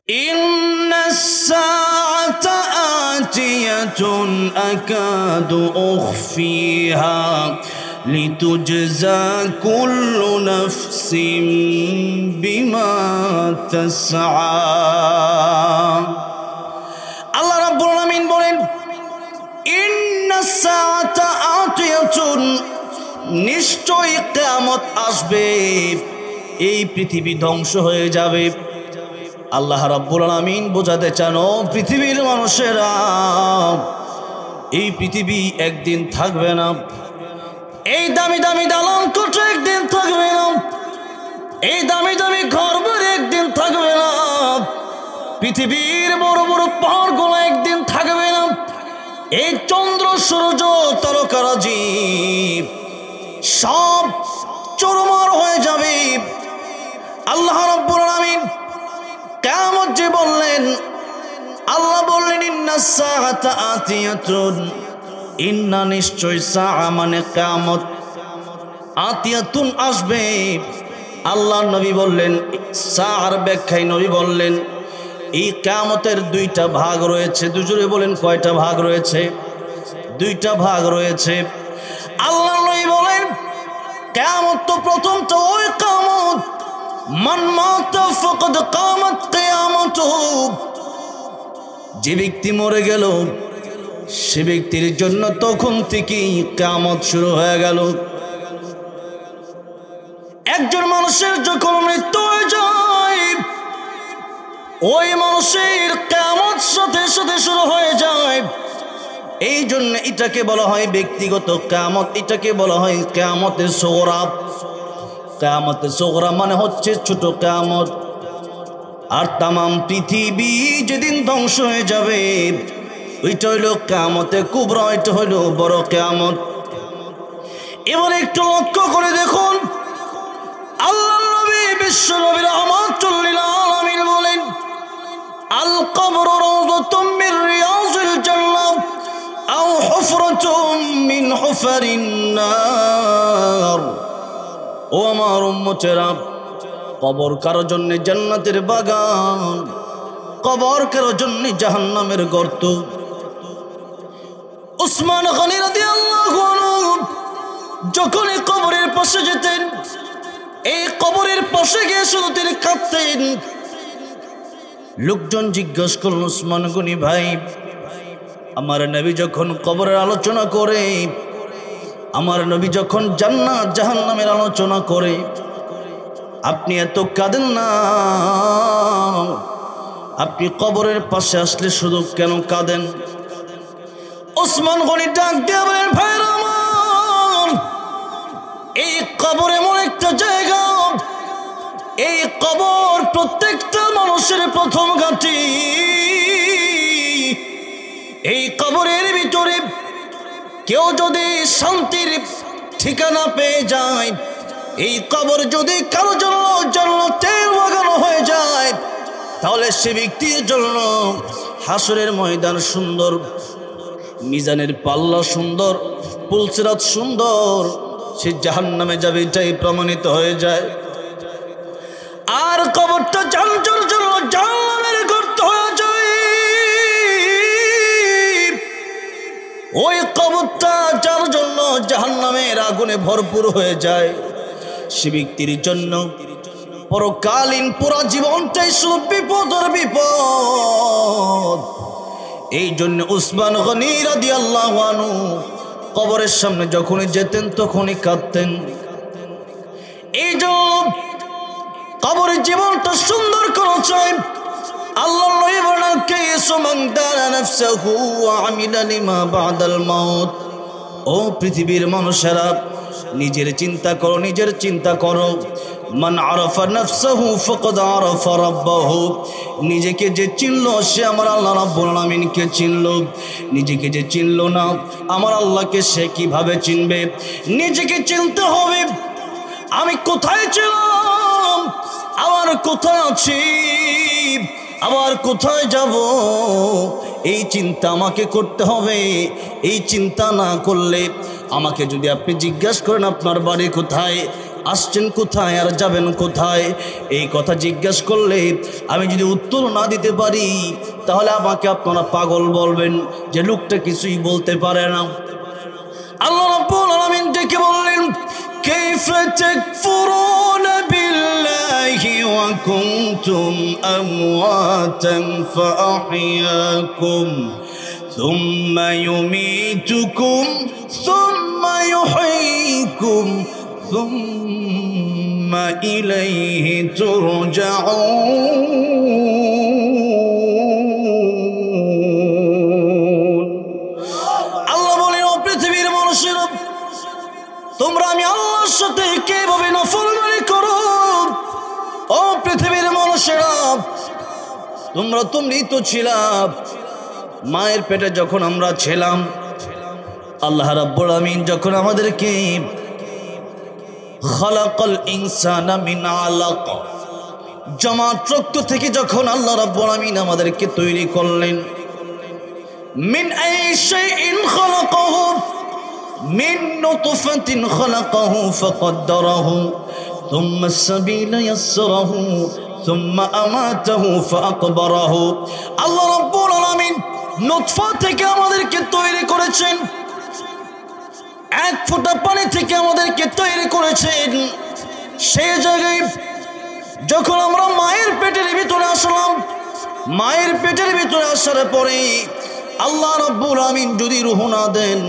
إن الساعة آتية أكاد أخفيها لتجزى كل نفس بما تسعى আল্লাহ রাব্বুল আলামিন বলেন ইন্নাস সাআতা আতিয়াতুন নিশ্চয় কিয়ামত আসবে এই পৃথিবী ধ্বংস হয়ে যাবে আল্লাহ রাব্বুল আলামিন বোঝাতে চান ও পৃথিবীর মানুষেরা এই পৃথিবী একদিন থাকবে না এই দামি দামি দালান কোঠা একদিন থাকবে না এই দামি দামি ঘরবাড়ি একদিন থাকবে না পৃথিবীর বড় বড় পাহাড়গুলো একদিন থাকবে না এই চন্দ্র সূর্য তারকারাজি সব চুরমার হয়ে যাবে আল্লাহ রাব্বুল আলামিন কিয়ামত যে বললেন আল্লাহ বললেন ইন্নাস সাআতা আতিয়াতুন ইন্না নিশ্চয় সাআ মানে কিয়ামত আতিয়াতুন আসবে আল্লাহ নবী বললেন সাআর ব্যাখ্যায় নবী বললেন এই কিয়ামতের দুইটা ভাগ রয়েছে দুজনে বলেন কয়টা ভাগ রয়েছে দুইটা ভাগ রয়েছে আল্লাহ নবী বলেন কিয়ামত তো প্রথমটা ওই কিয়ামত মান মাতা ফাকাদ কামাত কিয়ামাতুহু যে ব্যক্তি মরে গেল সে ব্যক্তির জন্য তখন থেকেই কিয়ামত শুরু হয়ে গেল একজন মানুষের যখন মৃত্যু হয়ে যায় ওই মানুষের কিয়ামত সাথে সাথে শুরু হয়ে যায় এই জন্য এটাকে বলা হয় ব্যক্তিগত কিয়ামত এটাকে বলা হয় কিয়ামতের সুগরা কিয়ামতের সুগরা মানে হচ্ছে ছোট কিয়ামত আর তামাম পৃথিবী যেদিন ধ্বংস হয়ে যাবে ওইটা হইল কিয়ামতে কুবরা এটা হইল বড় কিয়ামত এবার একটু লক্ষ্য করে দেখুন আল্লাহ নবী বিশ্ব নবী রাহমাতুল লিল আলামিন বলেন আল কবর রাউযাতুম মির রিয়াজিল জান্নাহ আও হুফরাতুম মিন হুফারিন নার ও আমার উম্মতেরা কবর কারো জন্য জান্নাতের বাগান কবর কারো জন্য জাহান্নামের গর্ত উসমান গনি রাদিয়াল্লাহু আনহু যখন কবরের পাশে যেতেন এই কবরের পাশে গিয়ে শুধু তিনি কাঁদতেন লোকজন জিজ্ঞাসা করল উসমান গনি ভাই আমার নবী যখন কবরের আলোচনা করে আমার নবী যখন জান্নাত জাহান্নামের আলোচনা করে আপনি এত কাঁদেন না আপনি কবরের পাশে আসলে শুধু কেন কাঁদেন ওসমান গনি ডাক দিয়ে বলেন ভাইরা আমার এই কবর এমন একটা জায়গা এই কবর প্রত্যেকটা মানুষের প্রথম ঘাঁটি এই কবরের ভিতরে কেউ যদি শান্তির ঠিকানা পেয়ে যায় এই কবর যদি কারো জন্য জান্নাতের বাগান হয়ে যায় তাহলে সে ব্যক্তির জন্য হাসরের ময়দান সুন্দর মিজানের পাল্লা সুন্দর পুলসিরাত সুন্দর সে জাহান্নামে যাবে এটাই প্রমাণিত হয়ে যায় আর কবরটা জান্নাতের জন্য জাহান্নামের গর্ত হয়ে যায় ওই কবরটা যার জন্য জাহান্নামের আগুনে ভরপুর হয়ে যায় সে ব্যক্তির জন্য পরকালীন পুরা জীবনটাই শুধু বিপদ আর বিপদ এই জন্য উসমান গনি রাদিয়াল্লাহু আনহু কবরের সামনে যখনই যেতেন তখনই কাঁদতেন এই যে কবরের জীবনটা সুন্দর করা চাই আল্লাহ নবী বলেন কাইসু মান দানা নাফসাহু ওয়া আমিলা লিমা বাদাল মাউত ও পৃথিবীর মানুষেরা নিজের চিন্তা করো মান আরাফা নাফসাহু ফাকাদ আরাফা রাব্বাহু নিজেকে যে চিনলো সে আমার আল্লাহ রাব্বুল আলামিনকে চিনলো নিজেকে যে চিনলো না আমার আল্লাহকে সে কিভাবে চিনবে নিজেকে চিনতে হবে আমি কোথায় ছিলাম আমার কোথায় আছি আবার কোথায় যাব এই চিন্তা আমাকে করতে হবে এই চিন্তা না করলে আমাকে যদি আপনি জিজ্ঞাসা করেন আপনার বাড়ি কোথায় আসছেন কোথায় আর যাবেন কোথায়, এই কথা জিজ্ঞেস করলে আমি যদি উত্তর না দিতে পারি তাহলে আমাকে আপনারা পাগল বলবেন, যে লোকটা কিছুই বলতে পারে না। আল্লাহ রাব্বুল আলামিন ডেকে বললেন, কাইফা তাকফুরুনা বিল্লাহি ওয়া কুনতুম আমওয়াতান ফাআহইয়াকুম সুম্মা ইউমীতুকুম সুম্মা ইউহয়ীকুম সুম্মা ইলাইহি তুরজাউন। আল্লাহ বলেন, ও পৃথিবীর মানুষেরা, তোমরা আমি আল্লাহর সাথে কিভাবে নাফরমানি করো? ও পৃথিবীর মানুষেরা, তোমরাই তো ছিলা মায়ের পেটে যখন আমরা ছিলাম। আল্লাহ রাব্বুল আমিন যখন আমাদেরকে খালাকাল ইনসানা মিন আলাক, জমাট রক্ত থেকে যখন আল্লাহ রাব্বুল আমিন আমাদেরকে তৈরি করলেন, মিন আই শাইইন খালাকাহু মিন নুতফাতিন খালাকাহু ফাকদ্দারাহু থুম্মা আস-সাবিলা ইয়াসসারাহু থুম্মা আমাতাহু ফাআকবারাহু। আল্লাহ রাব্বুল আলামিন নুতফা থেকে আমাদেরকে তৈরি করেছেন, এক ফোঁটা পানি থেকে আমাদেরকে তৈরি করেছেন। সেই জায়গায় যখন আমরা মায়ের পেটের ভিতরে আসলাম, মায়ের পেটের ভিতরে আসার পরে আল্লাহ রাব্বুল আমিন যদি রূহ না দেন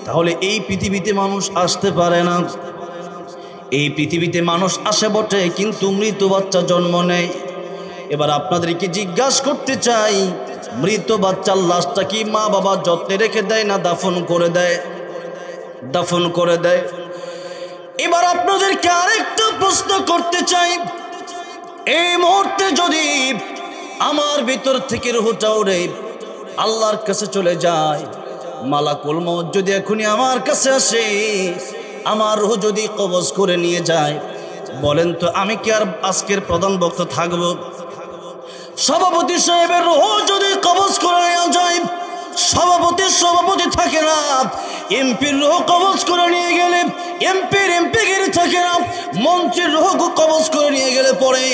তাহলে এই পৃথিবীতে মানুষ আসতে পারে না। এই পৃথিবীতে মানুষ আসে বটে, কিন্তু মৃত বাচ্চা জন্ম নেয়। এবার আপনাদেরকে জিজ্ঞাসা করতে চাই, মৃত বাচ্চার লাশটা কি মা বাবা যত্নে রেখে দেয় না দাফন করে দেয়? দাফন করে দেয়। এবার আপনাদেরকে আরেকটা প্রশ্ন করতে চাই, এই মুহূর্তে যদি আমার ভিতর থেকে রূহটা উড়ে আল্লাহর কাছে চলে যায়, মালাকুল মউত যদি এখনই আমার কাছে আসে, আমার রূহ যদি কবজ করে নিয়ে যায়, বলেন তো আমি কি আর আজকের প্রধান বক্তা থাকব? সভাপতি সাহেবের রূহ যদি কবজ করে নেওয়া যায়, সভাপতি থাকে না। এমপির রূহ কবজ করে নিয়ে গেলে এমপিগিরি থাকে না। মন্ত্রীর রূহ কবজ করে নিয়ে গেলে পরে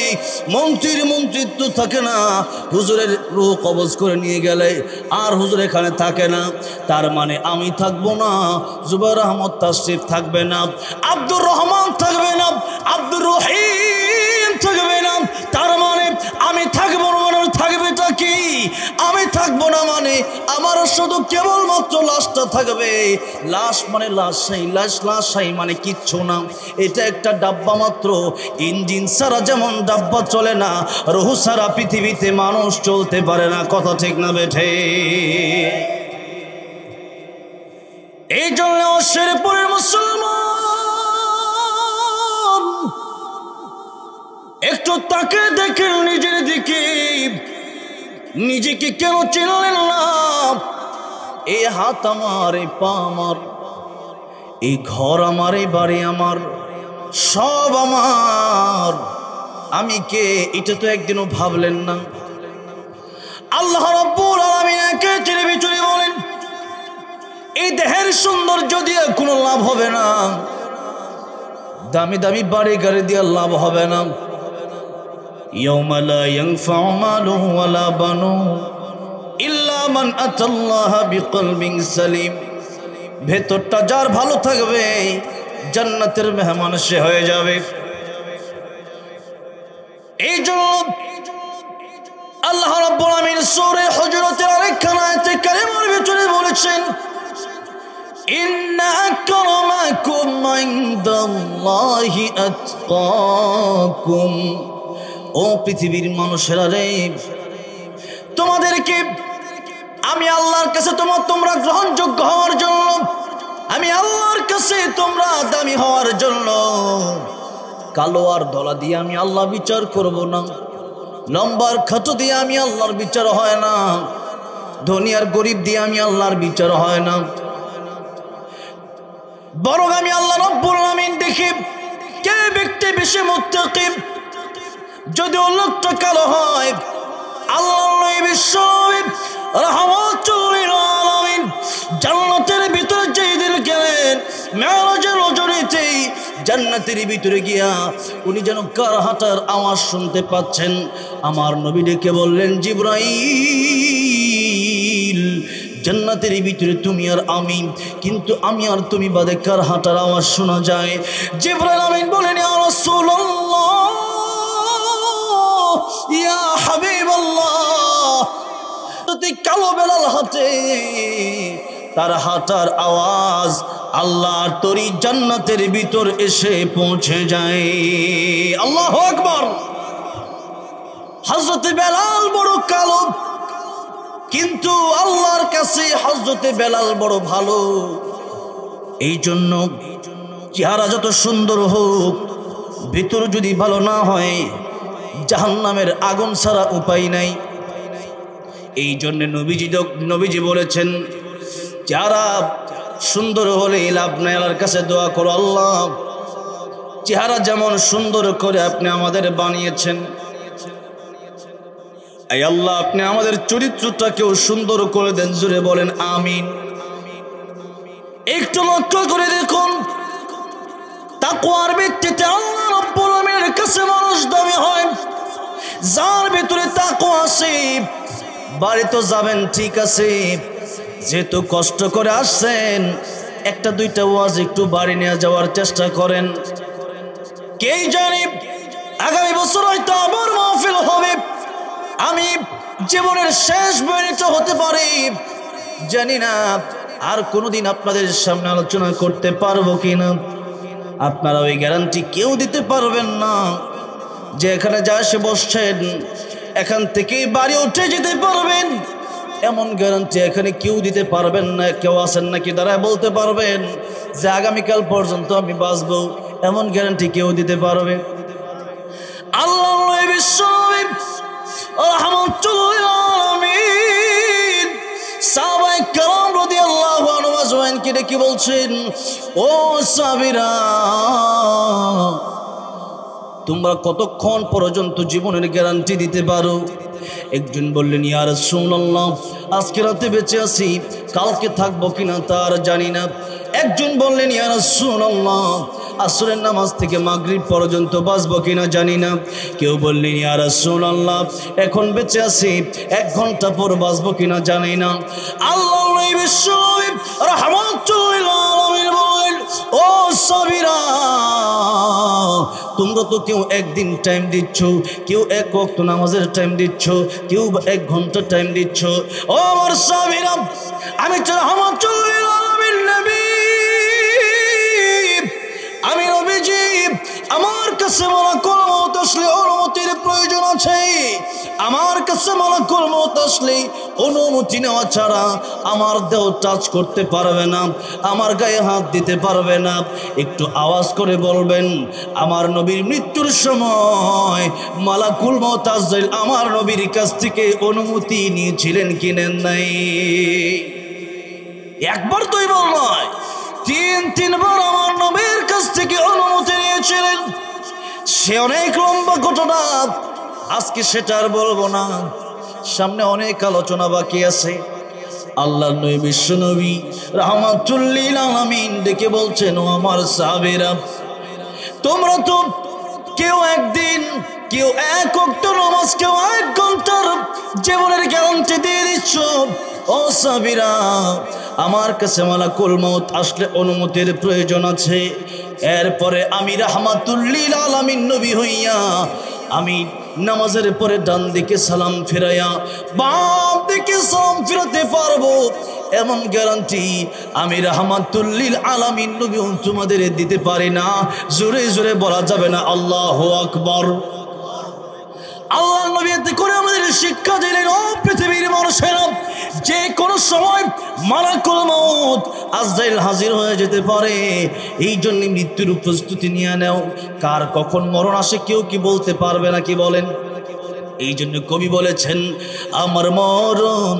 মন্ত্রীর মন্ত্রিত্ব থাকে না। হুজুরের রূহ কবজ করে নিয়ে গেলে আর হুজুর এখানে থাকে না। তার মানে আমি থাকবো না, জুবাইর আহমদ তাশরিফ থাকবে না, আব্দুর রহমান থাকবে না, আব্দুর রহিম থাকবে না। তার মানে আমি থাকবো না, মানে থাকবেটা কি? আমি থাকবো না মানে আমার শুধু কেবলমাত্র লাশটা থাকবে। লাশ মানে লাশাই, লাশাই মানে কিচ্ছু না। এটা একটা ডাব্বা মাত্র। ইঞ্জিন ছাড়া যেমন ডাব্বা চলে না, রূহ ছাড়া পৃথিবীতে মানুষ চলতে পারে না। কথা ঠিক না বেঠে? এই জন্য শেরপুরের মুসলমান একটু তাকে দেখেন নিজের দিকে, নিজেকে কেন চিনলেন না? এই হাত আমার, এই পা আমার, এই ঘর আমার, এই বাড়ি আমার, সব আমার। আমি কে এটা তো একদিনও ভাবলেন না। আল্লাহ রাব্বুল আলামিন একে চিরে বিচুরি বলেন, এই দেহের সৌন্দর্য দিয়ে কোনো লাভ হবে না, দামি দামি বাড়ি গাড়ি দিয়ে লাভ হবে না। ইয়াউমা লা ইয়ানফাউ মালুন ওয়ালা বানুন ইল্লা মান আতাল্লাহা বিকলবিন সালিম। ভেতরটা যার ভালো থাকবে জান্নাতের মেহমান সে হয়ে যাবে। এই জন্য আল্লাহ রাব্বুল আমিন সূরা হুজুরাতের আরেকখানা আয়াতে কারিমার ভিতরে বলেছেন, ইন্না আকরামাকুম ইনদাল্লাহি আতকাকুম। ও পৃথিবীর মানুষেরা রে, তোমাদেরকে আমি আল্লাহর কাছে তোমরা গ্রহণযোগ্য হওয়ার জন্য, আমি আল্লাহর কাছে তোমরা দামি হওয়ার জন্য কালো আর ধলা দিয়ে আমি আল্লাহ বিচার করব না। লম্বার খাটো দিয়ে আমি আল্লাহর বিচার হয় না। ধনী আর গরিব দিয়ে আমি আল্লাহর বিচার হয় না। বরং আমি আল্লাহ রাব্বুল আমিন দেখি কে ব্যক্তি বেশি মুত্তাকি। যদি লোকটা কালো হয়, আল্লাহর নবী রাহমাতুল লিল আলামিন জান্নাতের ভিতরে যেদিন গেলেন, মেরাজের রজনীতে জান্নাতের ভিতরে গিয়া উনি যেন কার হাঁটার আওয়াজ শুনতে পাচ্ছেন। আমার নবী ডেকে বললেন, জিবরাইল, জান্নাতের ভিতরে তুমি আর আমি, কিন্তু আমি আর তুমি বাদে কার হাঁটার আওয়াজ শোনা যায়? জিবরাইল আমিন বলেন, ইয়া রাসূলুল্লাহ, ইয়া হাবিবাল্লাহ, যদি কালো বেলাল হাঁটে, তার হাঁটার আওয়াজ আল্লাহর তরি জান্নাতের ভিতর এসে পৌঁছে যায়। আল্লাহু আকবার। হযরতে বেলাল বড় কালো, কিন্তু আল্লাহর কাছে হযরতে বেলাল বড় ভালো। এই জন্য চেহারা যত সুন্দর হোক, ভিতর যদি ভালো না হয়, জাহান্নামের আগুন ছাড়া উপায় নাই। এই জন্য নবীজি বলেছেন, চেহারা সুন্দর হলে লাভ নাই, আল্লাহর কাছে দোয়া করো, আল্লাহ চেহারা যেমন সুন্দর করে আপনি আমাদের বানিয়েছেন, এই আল্লাহ আপনি আমাদের চরিত্রটাকেও সুন্দর করে দেন। জোরে বলেন আমিন। একটু লক্ষ্য করে দেখুন, তাকওয়ার ভিত্তিতে আল্লাহ রাব্বুল আলামিনের কাছে মানুষ দামি হয়। যার ভিতরে তাকওয়া আছে, বাড়ি তো যাবেন ঠিক আছে, যেহেতু কষ্ট করে আসছেন, একটা দুইটা ওয়াজ একটু বাড়ি নিয়ে যাওয়ার চেষ্টা করেন। কে জানে আগামী বছর হয়তো আবার মাহফিল হবে, আমি জীবনের শেষ বয়ানটা হতে পারে, জানি না আর কোনোদিন আপনাদের সামনে আলোচনা করতে পারবো কিনা। আপনারা ওই গ্যারান্টি কেউ দিতে পারবেন না যে এখানে যা এসে বসছেন এখান থেকে বাড়ি উঠে যেতে পারবেন, এমন গ্যারান্টি এখানে কেউ দিতে পারবেন না। কেউ আছেন নাকি দাঁড়ায় বলতে পারবেন যে আগামীকাল পর্যন্ত আমি বাঁচবো? এমন গ্যারান্টি কেউ দিতে পারবে? আল্লাহ বিশ্বনবী রাহমাতুল লিল আলামিন সাহাবায়ে কেরাম রাদিয়াল্লাহু আনহুম আজমাইনকে ডেকে বলছেন, ও সাহাবীরা, তোমরা কতক্ষণ পর্যন্ত জীবনের গ্যারান্টি দিতে পারো? একজন বললেন, ইয়া রাসূলুল্লাহ, আজকে রাতে বেঁচে আছি, কালকে থাকবো কিনা তার জানি না। একজন বললেন, ইয়া রাসূলুল্লাহ, আসরের নামাজ থেকে মাগরিব পর্যন্ত বাঁচবো কিনা জানি না। কেউ বললেন, ইয়া রাসূলুল্লাহ, এখন বেঁচে আছি, 1 ঘন্টা পর বাঁচবো কিনা জানি না। আল্লাহর নবী বিশ্বনবী রাহমাতুল লিল আলামিন বলেন, ও সাহাবীরা, তোমরা তো কেউ একদিন টাইম দিচ্ছ, কেউ 1 ওয়াক্ত নামাজের টাইম দিচ্ছ, কেউ 1 ঘন্টা টাইম দিচ্ছ। ও আমার সাহাবীরা, আমি রাহমাতুল লিল আলামিন নবী, আমি নবীজি, আমার কাছে মালাকুল মউত আসলে অনুমতির প্রয়োজন আছে। আমার কাছে মালাকুল মউত আসলে অনুমতি নেওয়া ছাড়া আমার দেহ টাচ করতে পারবে না, আমার গায়ে হাত দিতে পারবে না। একটু আওয়াজ করে বলবেন, আমার নবীর মৃত্যুর সময় মালাকুল মউত আজরাইল আমার নবীর কাছ থেকে অনুমতি নিয়েছিলেন কি নেন নাই? একবার দুইবার নয়, 3 বার আমার নবীর কাছ থেকে অনুমতি নিয়েছিলেন। সে অনেক লম্বা ঘটনা, আজকে সেটা আর বলবো না, সামনে অনেক আলোচনা বাকি আছে। আল্লাহর নবী বিশ্বনবী রাহমাতুল লিল আলামিন ডেকে বলছেন, ও আমার সাহাবীরা, তোমরা তো কেউ একদিন, কেউ 1 ওয়াক্ত নামাজ, কেউ 1 ঘন্টার জীবনের গ্যারান্টি দিয়ে দিচ্ছ। ও সাহাবীরা, আমার কাছে মালাকুল মউত আসলে অনুমতির প্রয়োজন আছে। এরপরে আমি রাহমাতুল লিল আলামিন নবী হইয়া আমি নামাজের পরে ডান দিকে সালাম ফিরাইয়া বাম দিকে সালাম ফিরাতে পারবো, এমন গ্যারান্টি আমি রাহমাতুল লিল আলামিন নবী তোমাদের দিতে পারি না। জোরে জোরে বলা যাবে না আল্লাহু আকবার। আল্লাহ নবী এতে করে আমাদের শিক্ষা দিলেন, ও পৃথিবীর মানুষেরা, যে কোনো সময় মালাকুল মউত আজরাইল হাজির হয়ে যেতে পারে, এই জন্য মৃত্যুর প্রস্তুতি নিয়ে নাও। কার কখন মরণ আসে কেউ কি বলতে পারবে না, কি বলেন? এই জন্য কবি বলেছেন, আমার মরণ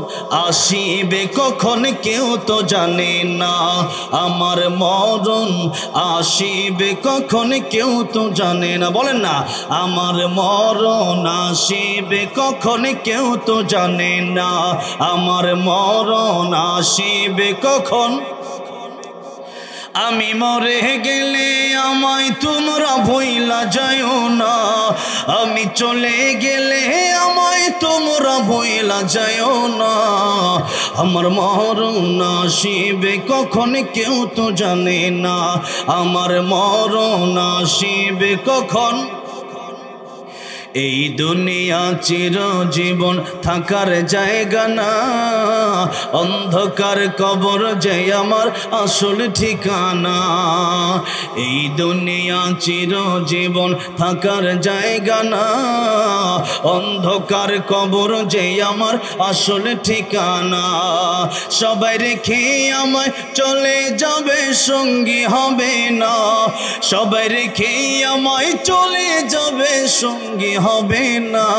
আসিবে কখন কেউ তো জানে না, আমার মরণ আসিবে কখন কেউ তো জানে না। বলেন না, আমার মরণ আসিবে কখন কেউ তো জানে না, আমার মরণ আসিবে কখন। আমি মরে গেলে আমায় তোমরা ভুইলা যাইও না, আমি চলে গেলে আমায় তোমরা ভুইলা যাইও না। আমার মরণ আসিবে কখন কেউ তো জানে না, আমার মরণ আসিবে কখন। এই দুনিয়া চিরজীবন থাকার জায়গা না, অন্ধকার কবর যে আমার আসল ঠিকানা। এই দুনিয়া চিরজীবন থাকার জায়গা না, অন্ধকার কবর যে আমার আসল ঠিকানা। সবাই রেখে আমায় চলে যাবে, সঙ্গী হবে না। সবাই রেখে আমায় চলে যাবে, সঙ্গী হবে না।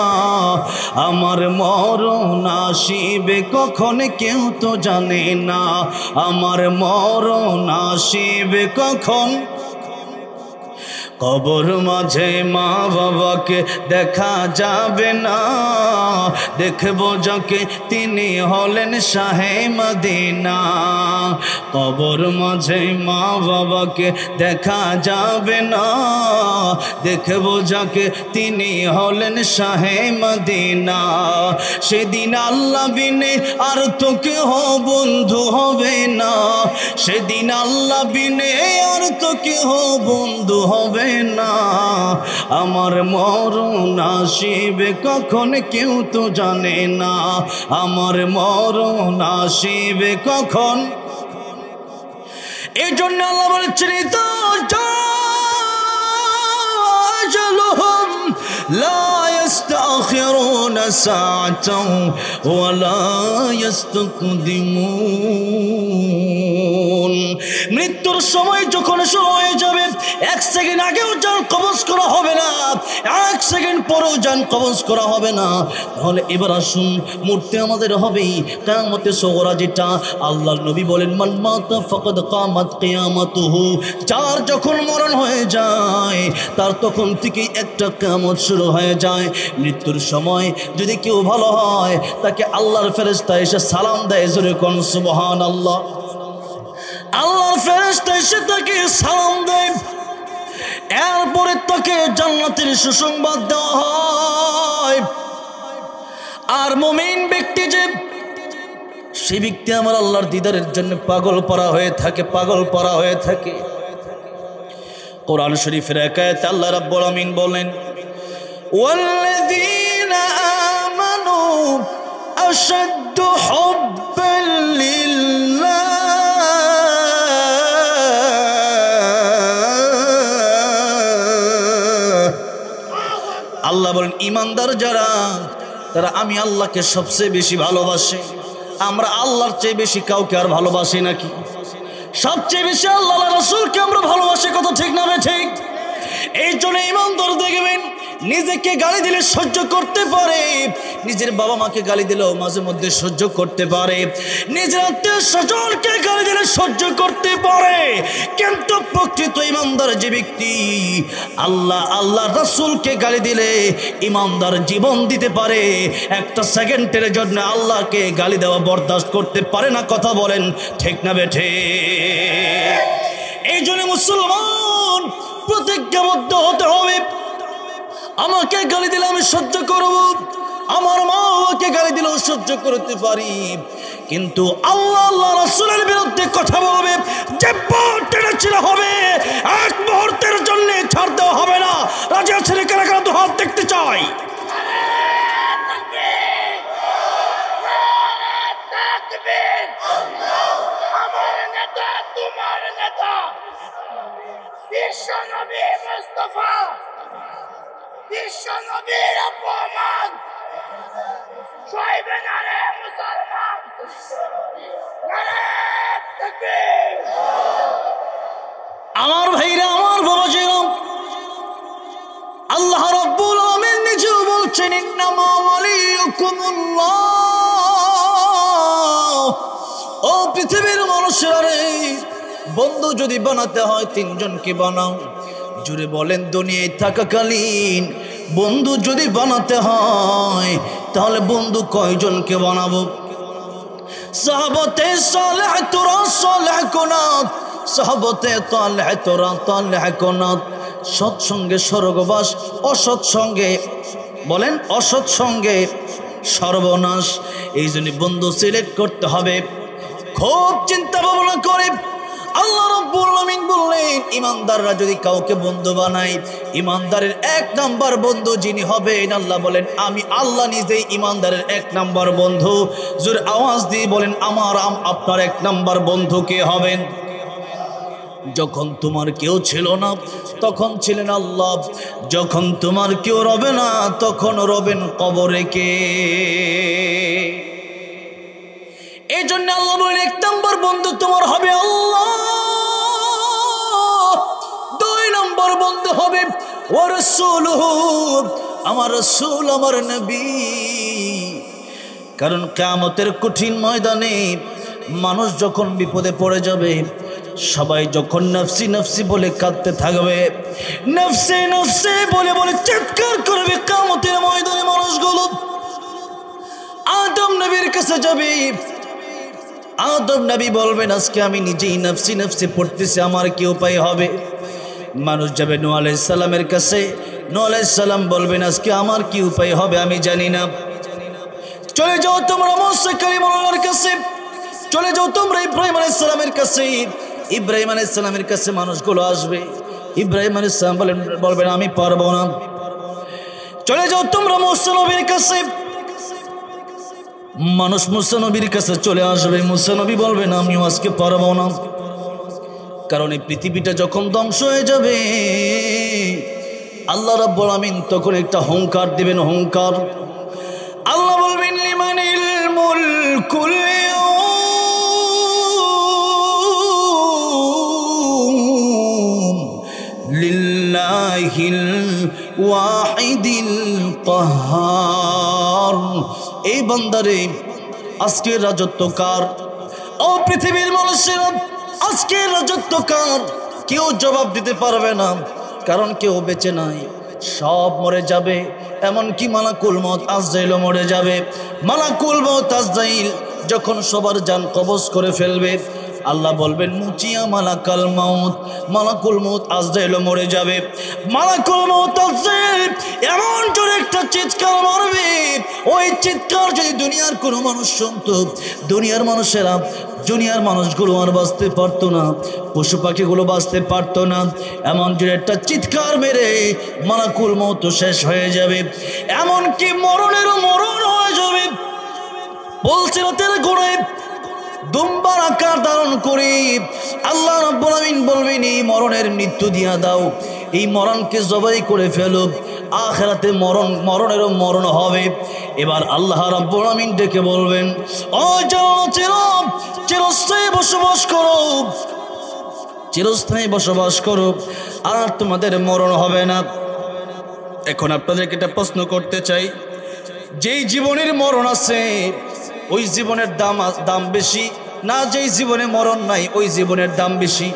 আমার মরণ আসিবে কখন কেউ তো জানে না, আমার মরণ আসিবে কখন। কবর মাঝে মা বাবাকে দেখা যাবে না, দেখব যাকে তিনি হলেন শাহে মদিনা। কবর মাঝে মা বাবাকে দেখা যাবে না, দেখব যাকে তিনি হলেন শাহে মদিনা। সেদিন আল্লাহ বিনে আর তো কেহ বন্ধু হবে না, সেদিন আল্লাহ বিনে আর তো কেহ বন্ধু হবে না। আমার মরণ আসিবে কখন কেউ তো জানে না, আমার মরণ আসিবে কখন। এই জন্য আল্লাহ বলেছেন لا يستأخرون ساعة ولا يستقدمون। মৃত্যুর সময় যখন শুরু হয়ে যাবে, এক সেকেন্ড আগেও জান কবজ করা হবে না, এক সেকেন্ড পরেও জান কবজ করা হবে না। তাহলে এবার আসুন, মরতে আমাদের হবেই। কিয়ামতে সুগরা যেটা আল্লাহর নবী বলেন, মান মাতা ফাকাদ কামাত কিয়ামাতুহু। যার যখন মরণ হয়ে যায়, তার তখন থেকেই একটা কিয়ামত শুরু হয়ে যায়। মৃত্যুর সময় যদি কেউ ভালো হয়, তাকে আল্লাহর ফেরেশতা এসে সালাম দেয়, জোরে কোন সুবহানাল্লাহ। আল্লাহর ফেরেশতা এসে তাকে সালাম দেয়, এরপরে তাকে জান্নাতের সুসংবাদ দেওয়া হয়। আর মুমিন ব্যক্তি যে, সেই ব্যক্তি আমার আল্লাহর দিদারের জন্য পাগল পারা হয়ে থাকে, পাগল পারা হয়ে থাকে। কোরআন শরীফের এক আয়াতে আল্লাহ রাব্বুল আমিন বলেন, ওয়াল্লাযীনা আমানু আশাদ্দু হুব্বান লিল্লাহ। আল্লাহ বলেন, ঈমানদার যারা, তারা আমি আল্লাহকে সবচেয়ে বেশি ভালোবাসে। আমরা আল্লাহর চেয়ে বেশি কাউকে আর ভালোবাসি নাকি? সবচেয়ে বেশি আল্লাহ রাসূলকে আমরা ভালোবাসি, কত ঠিক না ঠিক? এই জন্য ঈমানদার দেখবেন নিজেকে গালি দিলে সহ্য করতে পারে, নিজের বাবা মাকে গালি দিলেও মাঝে মধ্যে সহ্য করতে পারে, নিজের আত্মীয় স্বজনকে গালি দিলে সহ্য করতে পারে। কিন্তু প্রকৃত ঈমানদার যে ব্যক্তি, আল্লাহ রাসূলকে গালি দিলে ঈমানদার জীবন দিতে পারে, একটা সেকেন্ডের জন্য আল্লাহকে গালি দেওয়া বরদাস্ত করতে পারে না। কথা বলেন ঠিক না বেঠে? এই জন্য মুসলমান প্রতিজ্ঞাবদ্ধ হতে হবে, আমাকে গালি দিলে আমি সহ্য করব, আমার মা বাবাকে গালি দিলেও সহ্য করতে পারি, কিন্তু আল্লাহ রাসূলের বিরুদ্ধে কথা বলবে, যে টেনে ছিঁড়া হবে, এক মুহূর্তের জন্য ছাড় দেওয়া হবে না। রাজি আছেন? কারা কারা তো হাত দেখতে চাই? আমার নেতা, তোমার নেতা বিশ্ব নবী মুস্তাফা, বিশ্ব নবীর অপমান সইবে না রে মুসলমান। আমার ভাইরা, আমার বাবাজিরা, আল্লাহ রাব্বুল আমিন নিজেও বলছেন, ইন্নামা ওয়ালিয়ুকুমুল্লাহ। ও পৃথিবীর মানুষেরা রে, বন্ধু যদি বানাতে হয় তিনজনকে বানাও। জুড়ে বলেন, দুনিয়ায় থাকাকালীন বন্ধু যদি বানাতে হয়, তাহলে বন্ধু কয়জনকে বানাবো? সাহাবাতে সালেহ তোরা সালেহ কোনা, সহবতে তালহ তোরা তালহ কোনাত, সৎসঙ্গে স্বর্গবাস, অসৎসঙ্গে বলেন অসৎসঙ্গে সর্বনাশ। এই জন্য বন্ধু সিলেক্ট করতে হবে। খুব চিন্তা ভাবনা করে আল্লাহ রাব্বুল আলামিন বললেন, ইমানদাররা যদি কাউকে বন্ধু বানায়, ইমানদারের 1 নাম্বার বন্ধু যিনি হবেন, আল্লাহ বলেন আমি আল্লাহ নিজেই ইমানদারের 1 নাম্বার বন্ধু। জোরে আওয়াজ দিয়ে বলেন আপনার 1 নাম্বার বন্ধু কে হবেন? যখন তোমার কেউ ছিল না তখন ছিলেন আল্লাহ, যখন তোমার কেউ রবে না তখন রবেন কবরে কে? এই জন্য আল্লাহ বলেন 1 নাম্বার বন্ধু তোমার হবে আল্লাহ, 2 নাম্বার বন্ধু হবে ওয়া রাসূলুহু, আমার রাসূল আমার নবী। কারণ কিয়ামতের কঠিন ময়দানে মানুষ যখন বিপদে পড়ে যাবে, সবাই যখন নফসি নফসি বলে কাঁদতে থাকবে, নফসে নফসে বলে বলে চিৎকার করবে, কিয়ামতের ময়দানে মানুষগুলো আদম নবীর কাছে যাবে। আদম নবী বলবেন আজকে আমি নিজেই নফসি নফসি পড়তেছি, আমার কি উপায় হবে? মানুষ যাবে নূহ আলাইহিস সালামের কাছে, নূহ আলাইহিস সালাম বলবেন আজকে আমার কি উপায় হবে আমি জানি না। চলে যাও তোমরা মুসা কালিমুল্লাহর কাছে, চলে যাও তোমরা ইব্রাহিম আলাইহিস সালামের কাছে। ইব্রাহিম আলাইহিস সালামের কাছে মানুষগুলো আসবে, ইব্রাহিম আলাইহিস সালাম বলবেন আমি পারবো না। চলে যাও তোমরা মুসা নবীর কাছে, মানুষ মুসা নবীর কাছে চলে আসবে, মুসা নবী বলবেন আমিও আজকে পারবো না। কারণ এই পৃথিবীটা যখন ধ্বংস হয়ে যাবে, আল্লাহ রাব্বুল আমিন তখন একটা হুঙ্কার দিবেন, হুঙ্কার। আল্লাহ বলবেন লিমানিল মুলকুল ইয়াউম লিল্লাহিল ওয়াহিদিল কাহ্হার। এই বান্দারে আজকের রাজত্ব কার? ও পৃথিবীর মানুষেরা, আজকের রাজত্ব কার? কেউ জবাব দিতে পারবে না, কারণ কেউ বেঁচে নাই, সব মরে যাবে। এমনকি মালাকুল মউত আজরাইলও মরে যাবে। মালাকুল মউত আজরাইল যখন সবার জান কবজ করে ফেলবে, আল্লাহ বলবেন মুচিয়া মালাকাল মাউত, মালাকুল মউত আজরাইলও মরে যাবে। মালাকুল মউত আজরাইল এমন জোরে একটা চিৎকার মারবে, ওই চিৎকার যদি দুনিয়ার কোনো মানুষ শুনতো, দুনিয়ার মানুষেরা, দুনিয়ার মানুষগুলো আর বাঁচতে পারতো না, পশু পাখিগুলো বাঁচতে পারতো না। এমন জোরে একটা চিৎকার মেরে মালাকুল মউত শেষ হয়ে যাবে, এমনকি মরণেরও মরণ হয়ে যাবে। বলছে রাতের গোড়ে দুম্বার আকার ধারণ করে আল্লাহ রাব্বুল আমিন বলবেন এই মরণের মৃত্যু দিয়া দাও, এই মরণকে জবাই করে ফেলো, আখিরাতে মরণেরও মরণ হবে। এবার আল্লাহ রাব্বুল আমিন ডেকে বলবেন ও চিরস্থায়ী বসবাস করো, চিরস্থায়ী বসবাস করো, আর তোমাদের মরণ হবে না। এখন আপনাদেরকে একটা প্রশ্ন করতে চাই, যেই জীবনের মরণ আছে ওই জীবনের দাম বেশি না যেই জীবনে মরণ নাই ওই জীবনের দাম বেশি?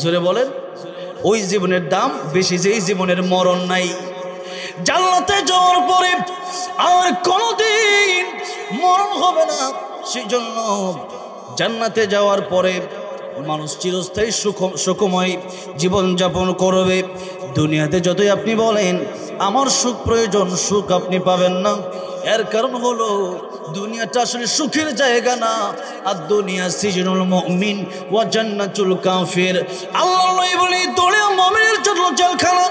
জোরে বলেন। ওই জীবনের দাম বেশি যেই জীবনের মরণ নাই। জান্নাতে যাওয়ার পরে আর কোনোদিন মরণ হবে না, সেই জন্য জান্নাতে যাওয়ার পরে মানুষ চিরস্থায়ী সুখময় জীবন যাপন করবে। দুনিয়াতে যতই আপনি বলেন আমার সুখ প্রয়োজন, সুখ আপনি পাবেন না। এর কারণ হলো দুনিয়াটা আসলে সুখের জায়গা না। আর দুনিয়া সিজনুল মুমিন ওয়া জান্নাতুল কাফির। আল্লাহ বলে দুনিয়া মুমিনের জন্য জেলখানা।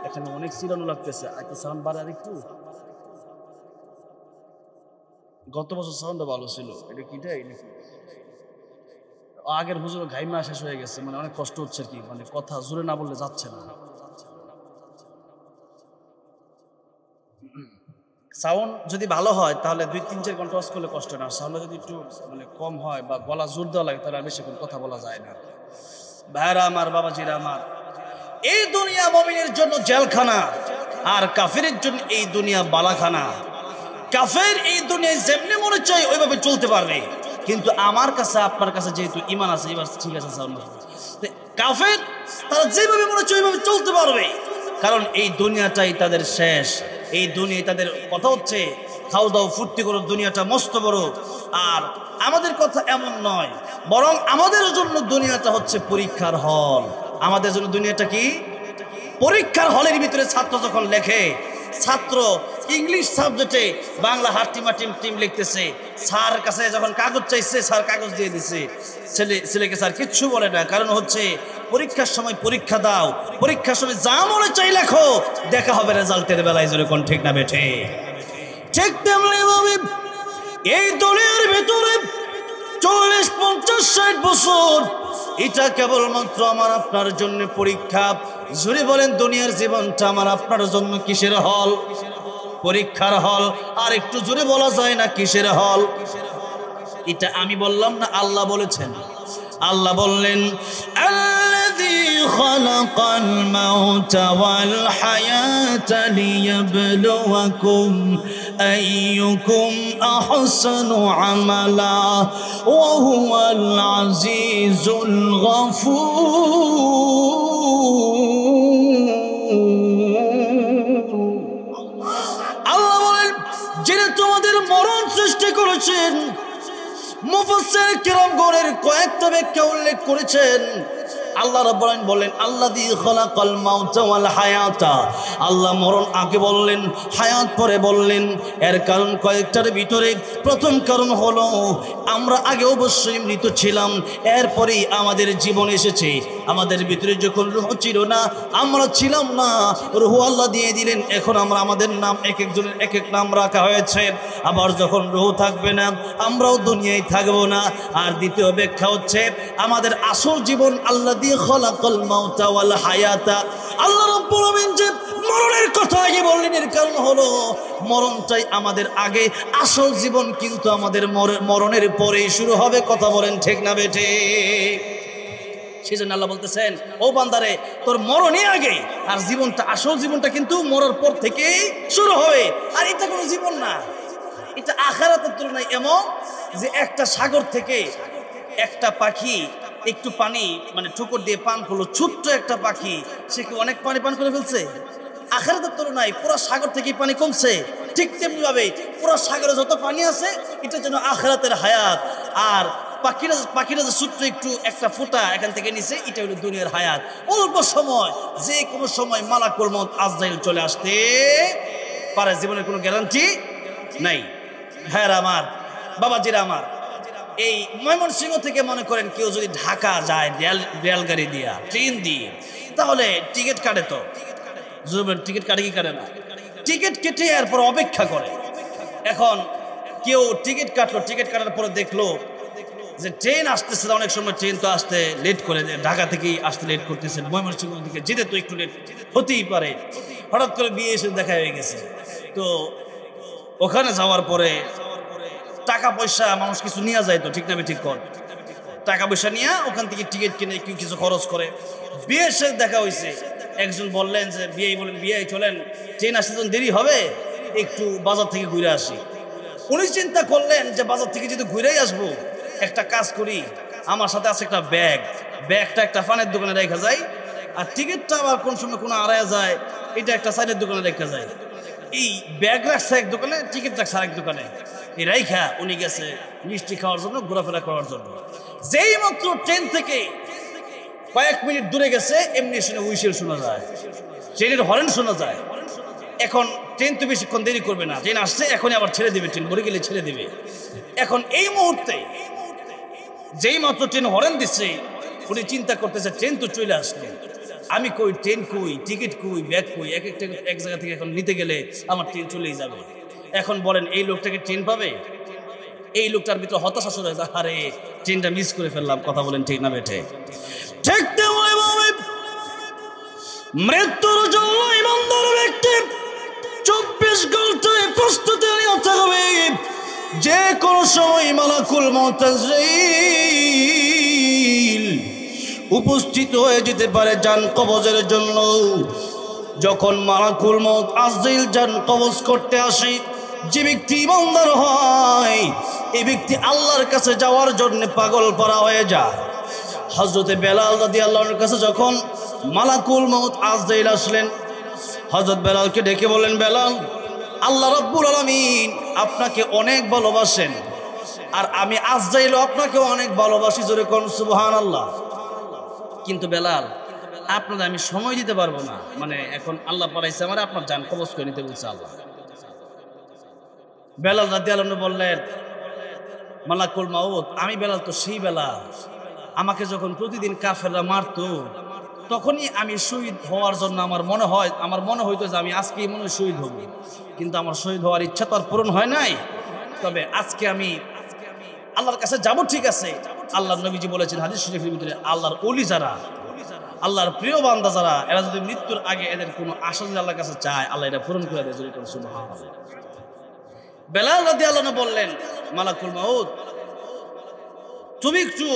এখানে অনেক সিরানো লাগতেছে, একটু সাউন্ড বাড়ার একটু। গত বছর সাউন্ডটা ভালো ছিল, এটা কিটাই নাকি আগের হুজুর ঘাইমা শেষ হয়ে গেছে, মানে অনেক কষ্ট হচ্ছে আর কি, মানে কথা জোরে না বললে যাচ্ছে না। সাউন্ড যদি ভালো হয় তাহলে 2-3-4 ঘন্টা ওয়াজ করলে কষ্ট না, সাউন্ড যদি একটু মানে কম হয় বা গলা জোর দেওয়া লাগে তাহলে বেশিক্ষণ কথা বলা যায় না। ভাইরা আমার, বাবাজিরা আমার, এই দুনিয়া মুমিনের জন্য জেলখানা, আর কাফেরের জন্য এই দুনিয়া বালাখানা। কাফের এই দুনিয়ায় যেমনি মনে চাই ওইভাবে চলতে পারবে, কিন্তু আমার কাছে আপনার কাছে যেহেতু ইমান আছে, এবার ঠিক আছে সাউন্ড, কাফের তারা যেভাবে মনে চাই ওইভাবে চলতে পারবে, কারণ এই দুনিয়াটাই তাদের শেষ। এই দুনিয়ায় তাদের কথা হচ্ছে খাও দাও ফুর্তি করো, দুনিয়াটা মস্ত বড়, আর আমাদের কথা এমন নয়, বরং আমাদের জন্য দুনিয়াটা হচ্ছে পরীক্ষার হল। আমাদের জন্য দুনিয়াটা কি পরীক্ষার হলের ভিতরে ছাত্র যখন লেখে, ছাত্র ইংলিশ সাবজেক্টে বাংলা হাট্টিমাটিম টিম লিখতেছে, স্যার কাছে যখন কাগজ চাইছে স্যার কাগজ দিয়ে দিছে, ছেলেকে স্যার কিচ্ছু বলে না, কারণ হচ্ছে পরীক্ষার সময় পরীক্ষা দাও, পরীক্ষার সময় যা মনে চাই লেখো, দেখা হবে রেজাল্টের বেলায়। জোরে কোন ঠিক না বেঠে? ঠিক তেমনি ভাবে এই দলের ভেতরে 40, 50, 60 বছর এটা কেবলমাত্র আমার আপনার জন্য পরীক্ষা। জোরে বলেন, দুনিয়ার জীবনটা আমার আপনার জন্য কিসের হল? পরীক্ষার হল। আর একটু জোরে বলা যায় না কিসের হল? এটা আমি বললাম না, আল্লাহ বলেছেন। আল্লাহ বললেন, আল্লাযী খালাকাল মাউতা ওয়াল হায়াতা লিয়াবলুয়াকুম আইয়ুকুম আহসানু আমালা ওয়া হুয়াল আজিজুল গফুর। আল্লাহ বলেন, যিনি তোমাদের মরণ সৃষ্টি করেছেন। মুফাসসির কিরামগণের কয়েকটা ব্যাখ্যা উল্লেখ করেছেন। আল্লাহ রাব্বুল আলামিন বলেন, আল্লাযী খালাকাল মাউতা ওয়াল হায়াতা। আল্লাহ মরণ আগে বললেন, হায়াত পরে বললেন। এর কারণ কয়েকটার ভিতরে প্রথম কারণ হলো আমরা আগে অবশ্যই মৃত ছিলাম, এরপরেই আমাদের জীবন এসেছে। আমাদের ভিতরে যখন রূহ ছিল না, আমরা ছিলাম না, রূহ আল্লাহ দিয়ে দিলেন। এখন আমরা আমাদের নাম এক একজনের এক এক নাম রাখা হয়েছে। আবার যখন রূহ থাকবে না, আমরাও দুনিয়ায় থাকবো না। আর দ্বিতীয় ব্যাখ্যা হচ্ছে আমাদের আসল জীবন আল্লাহ দিয়ে খালাকাল মাউতা ওয়াল হায়াতা। আল্লাহ রাব্বুল আলামিন যে মরণের কথা আগে বললেন, এর কারণ হলো মরণটাই আমাদের আগে, আসল জীবন কিন্তু আমাদের মরণের পরেই শুরু হবে। কথা বলেন ঠিক না বেঠে? সেই জন্য আল্লাহ বলতেছেন, ও বান্দারে, তোর মরণই আগে, আর জীবনটা, আসল জীবনটা কিন্তু মরার পর থেকেই শুরু হবে। আর এটা কোনো জীবন না, এটা আখিরাতের তুলনায় এমন যে একটা সাগর থেকে একটা পাখি একটু পানি মানে ঠোকর দিয়ে পান করলো, ছোট্ট একটা পাখি, সে কি অনেক পানি পান করে ফেলছে? আখিরাতের তুলনায় পুরো সাগর থেকে পানি কমছে। ঠিক তেমনি ভাবে পুরো সাগরে যত পানি আছে, এটা যেন আখিরাতের হায়াত। আর পাখিরা যে ছোট্ট একটু একটা ফোঁটা এখান থেকে নিচে, এটা হলো দুনিয়ার হায়াত। অল্প সময়, যে কোনো সময় মালাকুল মউত আজরাইল চলে আসতে পারে, জীবনের কোনো গ্যারান্টি নাই। ভাইরা আমার, বাবাজিরা আমার, এই ময়মনসিংহ থেকে মনে করেন কেউ যদি ঢাকা যায় রেলগাড়ি দিয়া, ট্রেন দিয়ে, তাহলে টিকিট কাটে। তো টিকিট কাটে কি কাটে না? টিকিট কেটে এরপর অপেক্ষা করে। এখন কেউ টিকিট কাটলো, টিকিট কাটার পরে দেখলো যে ট্রেন আসতেছে, অনেক সময় ট্রেন তো আসতে লেট করে, ঢাকা থেকেই আসতে লেট করতেছে, ময়মনসিংহ দিকে যেতে তো একটু লেট হতেই পারে। হঠাৎ করে বিয়ে এসে দেখা হয়ে গেছে। তো ওখানে যাওয়ার পরে টাকা পয়সা মানুষ কিছু নিয়ে যায়, তো ঠিক না ঠিক কর, টাকা পয়সা নিয়ে ওখান থেকে টিকিট কিনে কেউ কিছু খরচ করে। বিয়ে এসে দেখা হয়েছে, একজন বললেন যে বিয়ে চলেন, ট্রেন আসতে যখন দেরি হবে, একটু বাজার থেকে ঘুরে আসি। উনি চিন্তা করলেন যে বাজার থেকে যদি ঘুরেই আসবো, একটা কাজ করি, আমার সাথে আছে একটা ব্যাগটা একটা পানের দোকানে রেখা যায়, আর টিকিটটা আবার কোন সময় কোনো আড়াইয়া যায়, এটা একটা সাইডের দোকানে রেখা যায়। এই ব্যাগ রাখছে এক দোকানে, টিকিট রাখছে আরেক দোকানে। এই রাইখা উনি গেছে মিষ্টি খাওয়ার জন্য, ঘোরাফেরা করার জন্য। যেই মাত্র ট্রেন থেকে কয়েক মিনিট দূরে গেছে, এমনি শুনে হুইসেল শোনা যায়, ট্রেনের হর্ন শোনা যায়। এখন ট্রেন তো বেশিক্ষণ দেরি করবে না, ট্রেন আসছে, এখনই আবার ছেড়ে দেবে, ট্রেন ভরে গেলে ছেড়ে দেবে। এখন এই মুহূর্তে যেই মাত্র ট্রেন হর্ন দিচ্ছে, উনি চিন্তা করতেছে ট্রেন তো চলে আসলো, আমি কই, ট্রেন কই, টিকিট কই, ব্যাগ কই, এক জায়গা থেকে এখন নিতে গেলে আমার ট্রেন চলেই যাবে। এখন বলেন, এই লোকটাকে ট্রেন পাবে? এই লোকটার ভিতরে হতাশা শুরু হয়ে যায়, আরে ট্রেনটা মিস করে ফেললাম। কথা বলেন ঠিক না বেঠে? ঠিক তেমনি ভাবে মৃত্যুর জন্য ইমানদার ব্যক্তি 24 ঘন্টায় প্রস্তুতি নিয়ে থাকবে। যে কোনো সময় মালাকুল মউত আজরাইল উপস্থিত হয়ে যেতে পারে জান কবজের জন্য। যখন মালাকুল মউত আজরাইল জান কবজ করতে আসে, যে ব্যক্তি ইমানদার হয়, এই ব্যক্তি আল্লাহর কাছে যাওয়ার জন্য পাগল পারা হয়ে যায়। হযরতে বেলাল রাদিয়াল্লাহু আনহুর কাছে যখন মালাকুল মউত আজরাইল আসলেন, হযরত বেলালকে ডেকে বলেন, বেলাল, আল্লাহ রাব্বুল আলামিন আপনাকে অনেক ভালোবাসেন, আর আমি আজরাইল আপনাকেও অনেক ভালোবাসি, জোরে কোন সুবহানাল্লাহ। কিন্তু বেলাল, আপনাদের আমি সময় দিতে পারবো না, মানে এখন আল্লাহ পাঠাইছে আমার, আপনার জান কবজ করে নিতে বলছে আল্লাহ। বেলাল রাদিয়াল্লাহু আনহু বললেন, মালাকুল মাউত, আমি বেলাল তো সেই বেলাল, আমাকে যখন প্রতিদিন কাফেররা মারতো তখনই আমি শহীদ হওয়ার জন্য আমার মনে হইতো যে আমি আজকেই মনে হয় শহীদ হব, কিন্তু আমার শহীদ হওয়ার ইচ্ছা তো আর পূরণ হয় নাই। তবে আজকে আমি আল্লাহর কাছে যাব, ঠিক আছে। আল্লাহর নবীজি বলেছেন হাদিস শরীফের ভিতরে, আল্লাহর ওলি যারা, আল্লাহর প্রিয় বান্দা যারা, এরা যদি মৃত্যুর আগে এদের কোনো আশা যদি আল্লাহর কাছে চায়, আল্লাহ এটা পূরণ করে দেয়, জোরে সুবহানাল্লাহ। বেলাল রাদিয়াল্লাহু আনহু বললেন, মালাকুল মাউত, তুমি একটু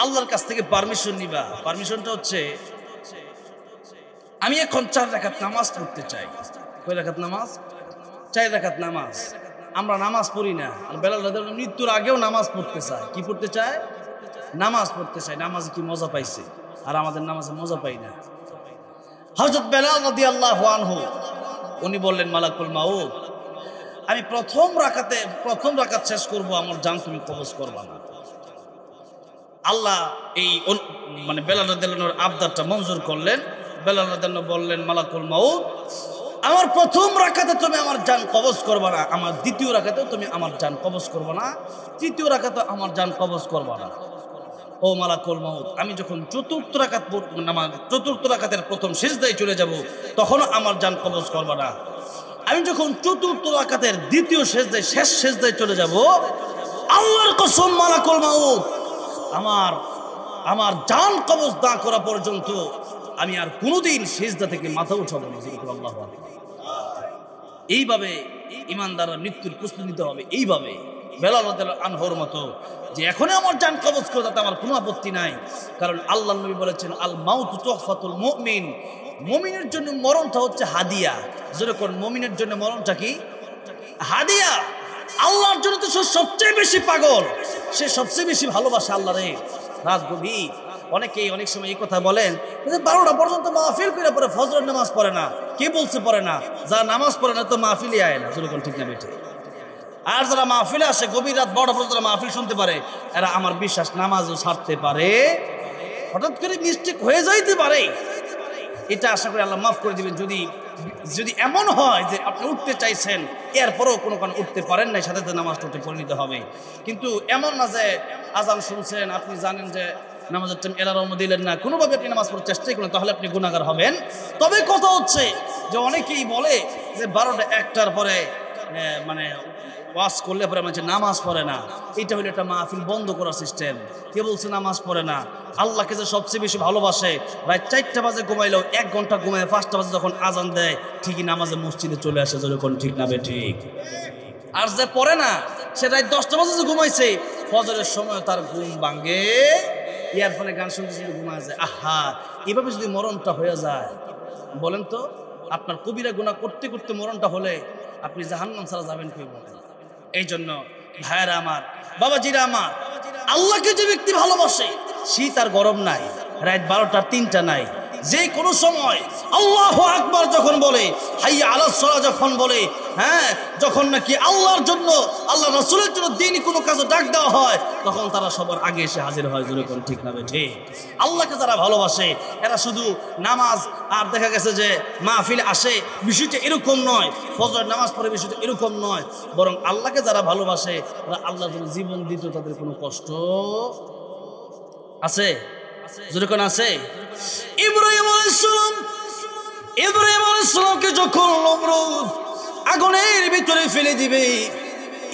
আল্লাহর কাছ থেকে পারমিশন নিবা। পারমিশনটা হচ্ছে, আমি এখন 4 রাকাত নামাজ পড়তে চাই। কয় রাকাত নামাজ? 4 রাকাত নামাজ। আমরা নামাজ পড়ি না, আর বেলাল রাদিয়াল্লাহু আনহু মৃত্যুর আগেও নামাজ পড়তে চায়। কি পড়তে চায়? নামাজ পড়তে চায়। নামাজে কি মজা পাইছে, আর আমাদের নামাজে মজা পাই না। হযরত বেলাল রাদিয়াল্লাহু আনহু উনি বললেন, মালাকুল মাউত, আমি প্রথম রাকাত শেষ করব, আমার জান তুমি কবজ করবা না। আল্লাহ এই মানে বেলাল রাদিয়াল্লাহু আনহুর আবদারটা মঞ্জুর করলেন। বেলাল রাদিয়াল্লাহু আনহু বললেন, মালাকুল মাউত, আমার প্রথম রাকাতে তুমি আমার জান কবজ করবা না, আমার দ্বিতীয় রাকাতেও তুমি আমার জান কবজ করবা না, তৃতীয় রাকাতে আমার জান কবজ করবা না। ও মালাকুল মাউত, আমি যখন চতুর্থ রাকাতের প্রথম সিজদায় চলে যাব, তখনও আমার জান কবজ করবা না। আমি যখন চতুর্থ রাকাতের দ্বিতীয় সিজদায়, শেষ সিজদায় চলে যাব, আল্লাহর কসম মালাকুল মাউত, আমার জান কবজ না করা পর্যন্ত আমি আর কোনোদিন সিজদা থেকে মাথা উঠাবো না। আল্লাহু আকবার। এইভাবে ইমানদাররা মৃত্যুর প্রস্তুতি নিতে হবে। এইভাবে বেলাল রাদিয়াল্লাহু আনহুর মতো যে এখনই আমার জান কবজ করে, তাতে আমার কোনো আপত্তি নাই। কারণ আল্লাহর নবী বলেছেন, আল মাউতু তুহফাতুল মুমিন, মুমিনের জন্য মরণটা হচ্ছে হাদিয়া। যেরকম মুমিনের জন্য মরণটা কি? হাদিয়া। আল্লাহর জন্য তো সবচেয়ে বেশি পাগল, সে সবচেয়ে বেশি ভালোবাসে আল্লাহরে। রাত গভীর, অনেকেই অনেক সময় এই কথা বলেন, 12টা পর্যন্ত মাহফিল করে পরে ফজরের নামাজ পড়ে না। কে বলছে পড়ে না? যারা নামাজ পড়ে না তো মাহফিলে আয় না, যেরকম ঠিক না বেঠে। আর যারা মাহফিলে আসে গভীর রাত 12টা পর্যন্ত মাহফিল শুনতে পারে, এরা আমার বিশ্বাস নামাজও ছাড়তে পারে, হঠাৎ করে মিস্টেক হয়ে যাইতে পারে। এটা আশা করি আল্লাহ মাফ করে দিবেন। যদি এমন হয় যে আপনি উঠতে চাইছেন, এরপরেও কোনো কারণে উঠতে পারেন নাই, সাথে নামাজটা উঠে পড়ে নিতে হবে। কিন্তু এমন না যে আজান শুনছেন, আপনি জানেন যে নামাজের টাইম, এলার্ম দিলেন না, কোনোভাবে আপনি নামাজ পড়ার চেষ্টাই করেন, তাহলে আপনি গুনাহগার হবেন। তবে কথা হচ্ছে যে অনেকেই বলে যে 12টা 1টার পরে মানে ওয়াজ করলে পরে মানে নামাজ পড়ে না। এটা হলো একটা মাহফিল বন্ধ করার সিস্টেম। কে বলছে নামাজ পড়ে না? আল্লাহকে যে সবচেয়ে বেশি ভালোবাসে, রাত 4টা বাজে ঘুমাইলেও 1 ঘন্টা ঘুমায়, 5টা বাজে যখন আজান দেয় ঠিকই নামাজে মসজিদে চলে আসে, যখন ঠিক না বে ঠিক। আর যে পড়ে না, সে রাত 10টা বাজে যে ঘুমাইছে, ফজরের সময় তার ঘুম ভাঙে, ইয়ারফোনে গান শুনতে শুনতে ঘুমায় যায়। আহা, এভাবে যদি মরণটা হয়ে যায়, বলেন তো, আপনার কবিরা গুনাহ করতে করতে মরণটা হলে আপনি জাহান্নাম ছাড়া যাবেন কই? বলেন। এই জন্য ভাইয়েরা আমার, বাবাজিরা আমার, আল্লাহকে যে ব্যক্তি ভালোবাসে, শীত আর গরম নাই, রাত 12টা 3টা নাই, যে কোনো সময় আল্লাহু আকবার যখন বলে, হাইয়া আলাস সালাহ যখন বলে, হ্যাঁ, যখন নাকি আল্লাহর জন্য, আল্লাহ রাসূলের জন্য দিনই কোনো কাজে ডাক দেওয়া হয়, তখন তারা সবার আগে এসে হাজির হয়। যেরকম ঠিক না ঠিক? আল্লাহকে যারা ভালোবাসে, এরা শুধু নামাজ আর দেখা গেছে যে মাহফিল আসে, বিষয়টা এরকম নয়, ফজর নামাজ পড়ে বিষয়টা এরকম নয়, বরং আল্লাহকে যারা ভালোবাসে, তারা আল্লাহর জন্য জীবন দিত, তাদের কোনো কষ্ট আছে? যেরকম আছে। ইব্রাহিম আলাইহিস সালামকে যখন নমরুদ আগুনের ভিতরে ফেলে দিবে,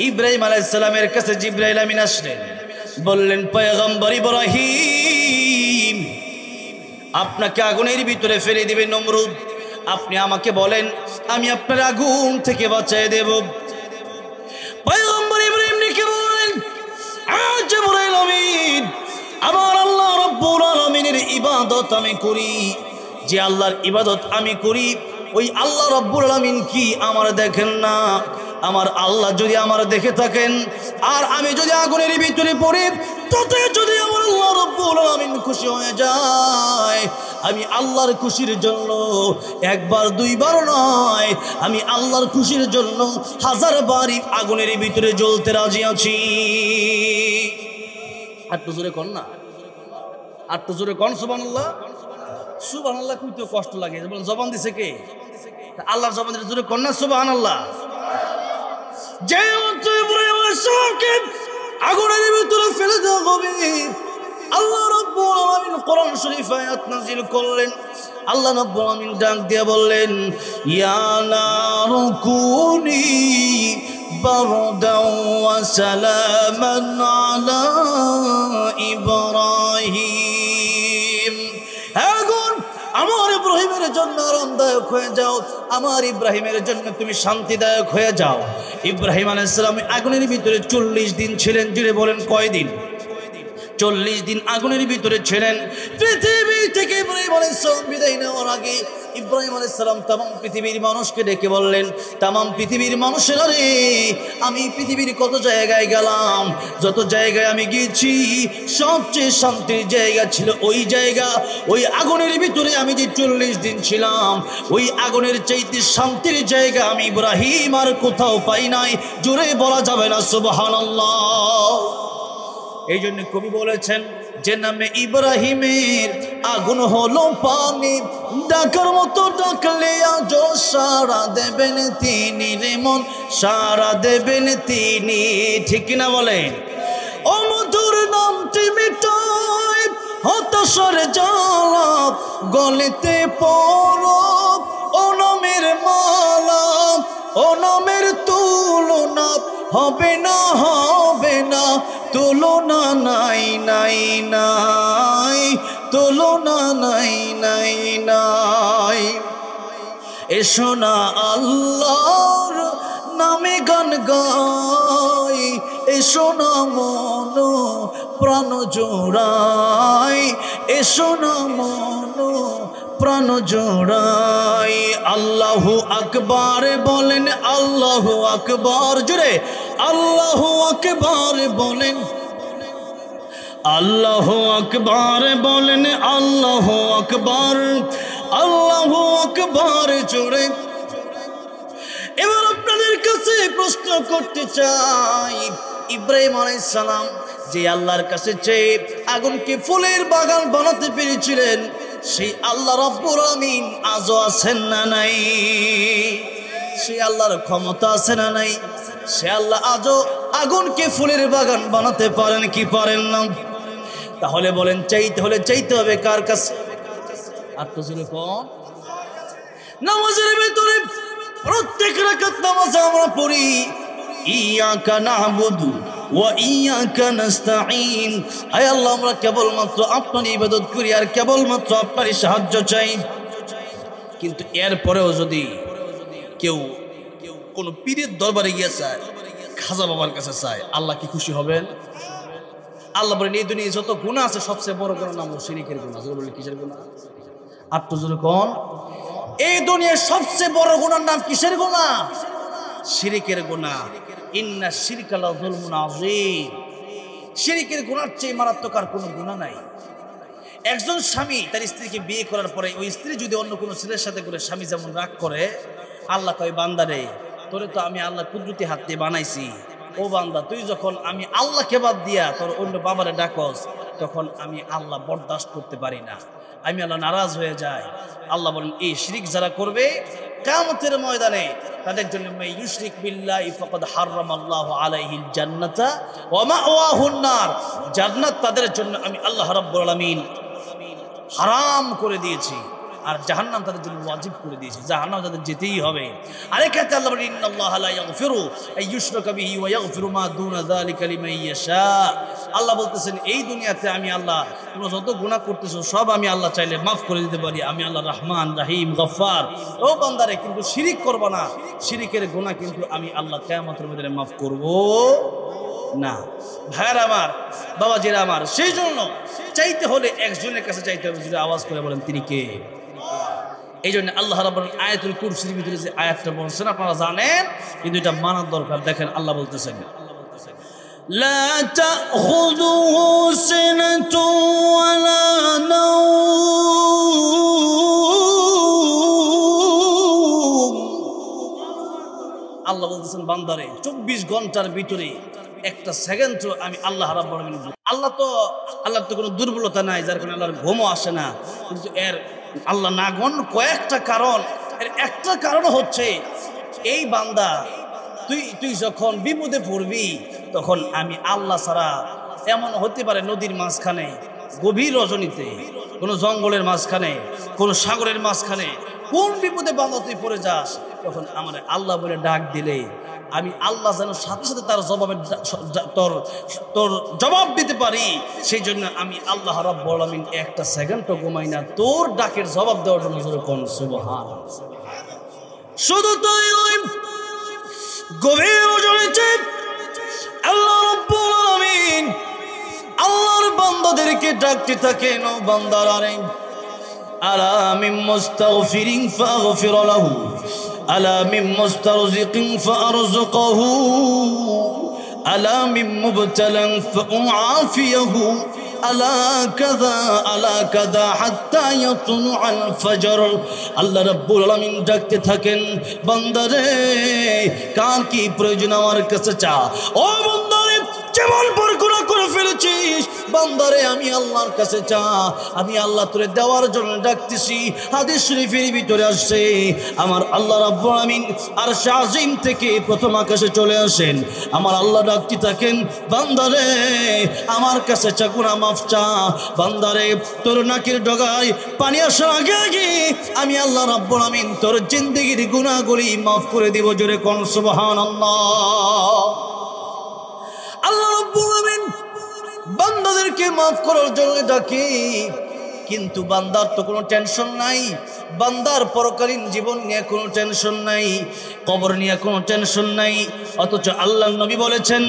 ইব্রাহিম আলাইহিস সালামের কাছে জিবরাইল আমিন আসলেন, বললেন, পয়গম্বর ইব্রাহিম, আপনাকে আগুনের ভিতরে ফেলে দিবে নমরুদ, আপনি আমাকে বলেন, আমি আপনার আগুন থেকে বাঁচিয়ে দেব। পয়গম্বর ইব্রাহিম ডেকে বলেন, জিবরাইল আমিন, আমার আল্লাহ রাব্বুল আলামিনের ইবাদত আমি করি, যে আল্লাহর ইবাদত আমি করি, ওই আল্লাহ রাব্বুল আলামিন কি আমার দেখেন না? আমার আল্লাহ যদি আমার দেখে থাকেন, আর আমি যদি আগুনের ভিতরে পড়ি, তাতে যদি আমার আল্লাহ রাব্বুল আলামিন খুশি হয়ে যায়, আমি আল্লাহর খুশির জন্য একবার দুইবার নয়, আমি আল্লাহর খুশির জন্য 1000 বারই আগুনের ভিতরে জ্বলতে রাজি আছি। আর তো জোরে কর না, আর তো জোরে কন সুবহানাল্লাহ। সুবহানাল্লাহ কইতে কষ্ট লাগে, বলেন জবান দিছে কে? আল্লাহর জবান দিতে জোরে কর না সুবহানাল্লাহ। যে আগুনের ভিতরে ফেলে দেওয়া হবে, আল্লাহ রাব্বুল আলামিন কোরআন শরীফ আয়াত নাযিল করলেন। আল্লাহ রাব্বুল আলামিন ডাক দিয়ে বললেন, ইয়া নারু কুনি বারদাও ওয়া সালামান আলা ইব্রাহিম। আগুন আমার ইব্রাহিমের জন্য আরামদায়ক হয়ে যাও, আমার ইব্রাহিমের জন্য তুমি শান্তিদায়ক হয়ে যাও। ইব্রাহিম আলাইহিস সালাম আগুনের ভিতরে 40 দিন ছিলেন। জুড়ে বলেন কয়দিন? 40 দিন আগুনের ভিতরে ছিলেন। পৃথিবী থেকে ইব্রাহিম আলাইহিস সালাম বিদায় নেওয়ার আগে ইব্রাহিম আলাইহিস সালাম तमाम পৃথিবীর মানুষকে ডেকে বললেন, तमाम পৃথিবীর মানুষেরা রে, আমি পৃথিবীর কত জায়গায় গেলাম, যত জায়গায় আমি গিয়েছি সবচেয়ে শান্তির জায়গা ছিল ওই জায়গা, ওই আগুনের ভিতরে আমি যে 40 দিন ছিলাম, ওই আগুনের চাইতে শান্তির জায়গা আমি ইব্রাহিম আর কোথাও পাই নাই। জোরে বলা যাবে না সুবহানাল্লাহ। এই জন্য কবি বলেছেন, যে নামে ইব্রাহিমের আগুন হলো পানি, ডাকার মতো ডাকলে আজ সারা দেবেন তিনি রে মন, সারা দেবেন তিনি। ঠিক না বলেন? ও মধুর নামটি মিটায় হতাশার জ্বালা, গলেতে পড়ো ও নামের মালা, ও নামের তুলনা হবে না, হবে না, তুলনা নাই নাই নাই, তুলনা নাই নাই নাই। এসো না আল্লাহর নামে গান গাই, এসো না মন প্রাণ জোড়াই, এসো না মন প্রাণ জোড়াই। আল্লাহু আকবার বলেন, আল্লাহু আকবার। জুড়ে আল্লাহু আকবার বলেন, আল্লাহু আকবার বলেন, আল্লাহু আকবার, আল্লাহু আকবার। জোরে এবার আপনাদের কাছে প্রশ্ন করতে চাই, ইব্রাহিম আলাইহিস সালাম যে আল্লাহর কাছে চেয়ে আগুনকে ফুলের বাগান বানাতে পেরেছিলেন, সেই আল্লাহ রাব্বুল আলামিন আজও আছেন না নাই? সেই আল্লাহর ক্ষমতা আছে না নাই? সে আল্লাহ আজও আগুনকে ফুলের বাগান বানাতে পারেন কি পারেন না? তাহলে বলেন, চাইতে হলে চাইতে হবে কার কাছে? আর তো জোরে কোন? নামাজের ভিতরে প্রত্যেক রাকাত নামাজে আমরা পড়ি, ইয়াকা না'বুদু ওয়া ইয়াকা নাস্তাঈন। আয় আল্লাহ, আমরা কেবলমাত্র আপনার ইবাদত করি আর কেবলমাত্র আপনারই সাহায্য চাই। কিন্তু এরপরেও যদি কেউ কোনো পীরের দরবারে গিয়ে চায়, খাজা বাবার কাছে চায়, আল্লাহ কি খুশি হবেন? আল্লাহ বলেন, এই দুনিয়ায় যত গুনাহ আছে সবচেয়ে বড় গুনাহ নাম শিরকের গুনাহ। জোরে বলেন, কিসের গুনাহ? আর তো জোরে কোন? এই দুনিয়ার সবচেয়ে বড় গুনার নাম কিসের গুনাহ? শিরকের গুনাহ। ইন্না শিরকা লাযুলমুন আযীম। শিরকের গুনার চেয়ে মারাত্মক আর কোনো গুনাহ নাই। একজন স্বামী তার স্ত্রীকে বিয়ে করার পরে ওই স্ত্রী যদি অন্য কোনো ছেলের সাথে করে স্বামী যেমন রাগ করে, আল্লাহ কয়, বান্দা রে, তোরে তো আমি আল্লাহ কুদরতি হাত দিয়ে বানাইছি, ও বান্দা তুই যখন আমি আল্লাহকে বাদ দিয়া তোর অন্য বাবারে ডাকস, তখন আমি আল্লাহ বরদাস্ত করতে পারি না, আমি আল্লাহ নারাজ হয়ে যায়। আল্লাহ বলেন, এই শিরক যারা করবে কিয়ামতের ময়দানে তাদের জন্য মা ইউশরিক বিল্লাহি ফাকাদ হারামাল্লাহু আলাইহিল জান্নাতা ওয়া মাওয়াহুন নার। জান্নাত তাদের জন্য আমি আল্লাহ রাব্বুল আলামিন হারাম করে দিয়েছি, আর জাহান্নাম তাদের জন্য ওয়াজিব করে দিয়েছি। জাহান্নাম তাদের যেতেই হবে। আরেকটা আল্লাহ বলেন, ইন্নাল্লাহা লা ইয়াগফিরু আন ইউশরাকা বিহি ওয়া ইয়াগফিরু মা দুনা যালিকা লিমান ইয়াশা। আল্লাহ বলতেছেন, এই দুনিয়াতে আমি আল্লাহ তোমরা যত গুনাহ করতেছো সব আমি আল্লাহ চাইলে মাফ করে দিতে পারি। আমি আল্লাহ রহমান রহিম গফফার। ও বান্দারে, কিন্তু শিরিক করবা না। শিরিকের গুনাহ কিন্তু আমি আল্লাহ কিয়ামতের ময়দানে মাফ করব না। ভাইরা আমার, বাবাজিরা আমার, সেই জন্য চাইতে হলে একজনের কাছে চাইতে হবে। যদি আওয়াজ করে বলেন, তিনি কে? এই জন্য আল্লাহ রাব্বুল আয়াতুল কুরসির ভিতরে যে আয়াতটা বলছেন আপনারা জানেন, কিন্তু এটা মানার দরকার। দেখেন আল্লাহ বলতেছেন, লা তাখুযুহু সিনাতুন ওয়ালা নাওম আল্লাহ বলতেছেন বান্দারে 24 ঘন্টার ভিতরে একটা সেকেন্ডও আমি আল্লাহ রাব্বুল আলামিন, আল্লাহর তো কোনো দুর্বলতা নাই যার কারণে আল্লাহর ঘুমও আসে না, কিন্তু এর আল্লাহ না গণ কয়েকটা কারণ। এর একটা কারণ হচ্ছে এই বান্দা তুই যখন বিপদে পড়বি তখন আমি আল্লাহ ছাড়া, এমন হতে পারে নদীর মাঝখানে, গভীর রজনীতে, কোনো জঙ্গলের মাঝখানে, কোনো সাগরের মাঝখানে, কোন বিপদে বান্দা তুই পড়ে যাস, তখন আমার আল্লাহ বলে ডাক দিলে আমি আল্লাহ যেন সাথে সাথে তার জবাবের তোর জবাব দিতে পারি। সেই জন্য আমি আল্লাহ রাব্বুল আলামিন একটা সেকেন্ডও ঘুমাই না তোর ডাকের জবাব দেওয়ার জন্য। সুবহানাল্লাহ। শুধু তাই নয়, গভীর রজনীতে আল্লাহ রাব্বুল আলামিন আল্লাহর বান্দাদেরকে ডাকতে থাকেন, ও বান্দারা রে, আলা মিন মুস্তাগফিরিন ফাগফির লাহু, আলা মিন মুস্তারজিকিন ফারযুকহু, আলা মিন মুবতালান ফাউআফিয়াহু, আলা কাযা হাত্তা ইয়াতলুআল ফজর। আল্লাহ রাব্বুল আলামিন ডাকতে থাকেন, বান্দারে কার কি প্রয়োজন আমার কাছে চা। ও বান্দারে, যেমন বরগুনাহ করে ফেলেছিস, বান্দারে আমি আল্লাহর কাছে চা, আমি আল্লাহ তোরে দেওয়ার জন্য ডাকতেছি। হাদিস শরীফের ভিতরে আসছে আমার আল্লাহ রাব্বুল আলামিন আরশ আজিম থেকে প্রথম আকাশে চলে আসেন, আমার আল্লাহ ডাকতে থাকেন, বান্দারে আমার কাছে চা, গুনাহ মাফ চা। বান্দারে তোর নাকের ডগায় পানি আসার আগে আগে আমি আল্লাহ রাব্বুল আলামিন তোর জিন্দেগির গুনাহগুলি মাফ করে দিব। জোরে কোন সুবহানাল্লাহ। আল্লাহ রাব্বুল আলামিন বান্দাদেরকে মাফ করার জন্য ডাকে, কিন্তু বান্দার তো কোনো টেনশন নাই, বান্দার পরকালীন জীবন নিয়ে কোনো টেনশন নাই, কবর নিয়ে কোনো টেনশন নাই। অথচ আল্লাহর নবী বলেছেন,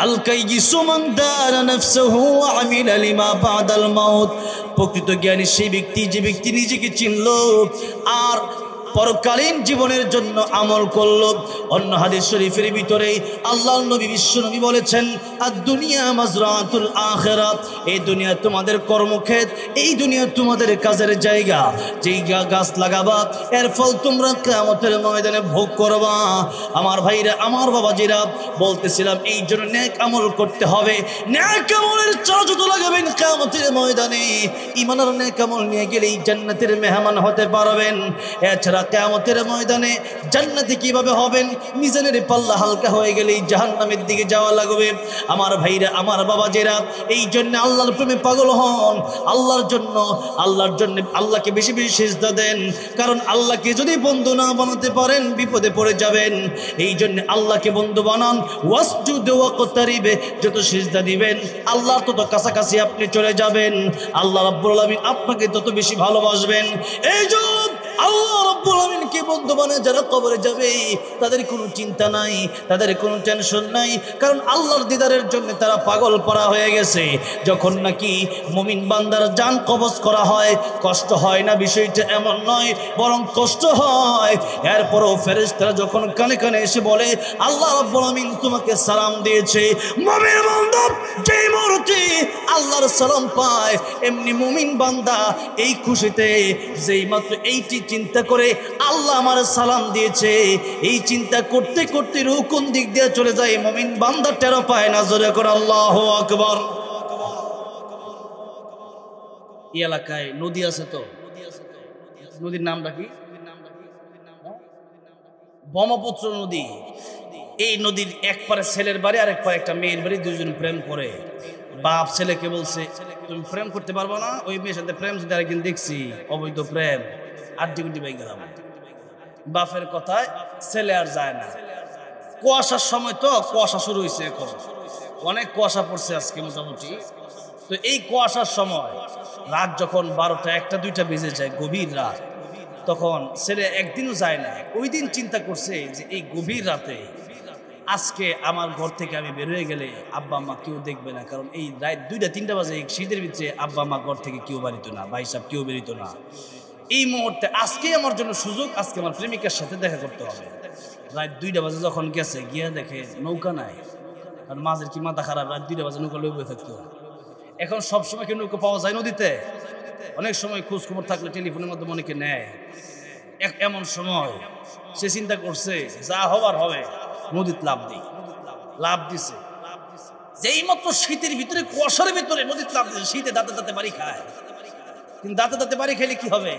আল কাইয়িসু মান দারা নাফসাহু ওয়া আমিলা লিমা বাদাল মাউত। প্রকৃত জ্ঞানী সেই ব্যক্তি যে ব্যক্তি নিজেকে চিনল আর পরকালীন জীবনের জন্য আমল করলো। অন্য হাদিস শরীফের ভিতরে আল্লাহর নবী বিশ্ব নবী বলেছেন, আর দুনিয়া মাজরাতুল আখিরাত, এই দুনিয়া তোমাদের কর্মক্ষেত, এই দুনিয়া তোমাদের কাজের জায়গা। যেই গাছ লাগাবা এর ফল তোমরা কিয়ামতের ময়দানে ভোগ করবা। আমার ভাইরা, আমার বাবাজিরা, বলতেছিলাম এই জন্য নেক আমল করতে হবে। নেক আমলের চারা যত লাগাবেন কিয়ামতের ময়দানে, ঈমানের নেক আমল নিয়ে গেলেই জান্নাতের মেহমান হতে পারবেন। এছাড়া কিয়ামতের ময়দানে জান্নাতে কিভাবে হবেন? মিজানের পাল্লা হালকা হয়ে গেলেই জাহান্নামের দিকে যাওয়া লাগবে। আমার ভাইরা, আমার বাবাজিরা, এই জন্য আল্লাহর প্রেমে পাগল হন, আল্লাহর জন্য আল্লাহকে বেশি বেশি সিজদা দেন, কারণ আল্লাহকে যদি বন্ধু না বানাতে পারেন বিপদে পড়ে যাবেন। এই জন্য আল্লাহকে বন্ধু বানান। ওয়াসজুদ ওয়াকতারিব, যত সিজদা দিবেন আল্লাহর তত কাছাকাছি আপনি চলে যাবেন, আল্লাহ রাব্বুল আলামিন আপনাকে তত বেশি ভালোবাসবেন। এই জন্য আল্লাহ রাব্বুল আলামিনকে বন্ধু বানায় যারা কবরে যাবে তাদের কোনো চিন্তা নাই, তাদের কোনো টেনশন নাই, কারণ আল্লাহর দিদারের জন্য তারা পাগল পড়া হয়ে গেছে। যখন নাকি মুমিন বান্দার জান কবজ করা হয়, কষ্ট হয় না, বিষয়টা এমন নয়, বরং কষ্ট হয়। এরপরও ফেরেশতারা যখন কানে কানে এসে বলে, আল্লাহ রাব্বুল আলামিন তোমাকে সালাম দিয়েছে, মুমিন বান্দা যেই মুহূর্তে আল্লাহর সালাম পায়, এমনি মুমিন বান্দা এই খুশিতে যেই মাত্র এইটি চিন্তা করে আল্লাহ আমার সালাম দিয়েছে, এই চিন্তা করতে করতে রূহ কোন দিক দিয়ে চলে যায় মুমিন বান্দা টের পায় না। জোরে করে আল্লাহু আকবার। এই এলাকায় নদী আছে, তো নদীর নামটা কি? ব্রহ্মপুত্র নদী। এই নদীর এক পারে ছেলের বাড়ি আর এক পারে একটা মেয়ের বাড়ি, দুজন প্রেম করে। বাপ ছেলেকে বলছে, তুমি প্রেম করতে পারবো না, ওই মেয়ের সাথে প্রেম যদি আরেকদিন দেখছি অবৈধ প্রেম, আড্ডি বাই গেলাম। বাপের কথায় ছেলে আর যায় না। কুয়াশার সময় তো, কুয়াশা শুরু হয়েছে, এখন অনেক কুয়াশা পড়ছে আজকে মোটামুটি। তো এই কুয়াশার সময় রাত যখন 12টা 1টা 2টা বেজে যায়, গভীর রাত, তখন ছেলে একদিনও যায় না। ওই দিন চিন্তা করছে যে এই গভীর রাতে আজকে আমার ঘর থেকে আমি বের হয়ে গেলে আব্বা আম্মা কেউ দেখবে না, কারণ এই রাত 2টা 3টা বাজে শীতের ভিতরে আব্বা আম্মা ঘর থেকে কেউ বেরিত না, ভাই সাহেব কেউ বেরিত না। এই মুহূর্তে আজকে আমার জন্য সুযোগ, আজকে আমার প্রেমিকার সাথে দেখা করতে হবে। রাত 2টা বাজে যখন গেছে, গিয়ে দেখে নৌকা নাই, কারণ মাঝের কি মাথা খারাপ, রাত 2টা বাজে নৌকা লইবে থাকতো। এখন সবসময় কি নৌকা পাওয়া যায় নদীতে? অনেক সময় খোঁজ খবর থাকলে টেলিফোনের মাধ্যমে অনেকে নেয়। এমন সময় সে চিন্তা করছে যা হবার হবে, নদীত লাভ দিছে যেই মাত্র শীতের ভিতরে কুয়াশার ভিতরে নদীত লাভ দিছে, শীতে দাঁতে দাঁতে বাড়ি খায়, কিন্তু দাঁতে দাঁতে বাড়ি খেলে কি হবে?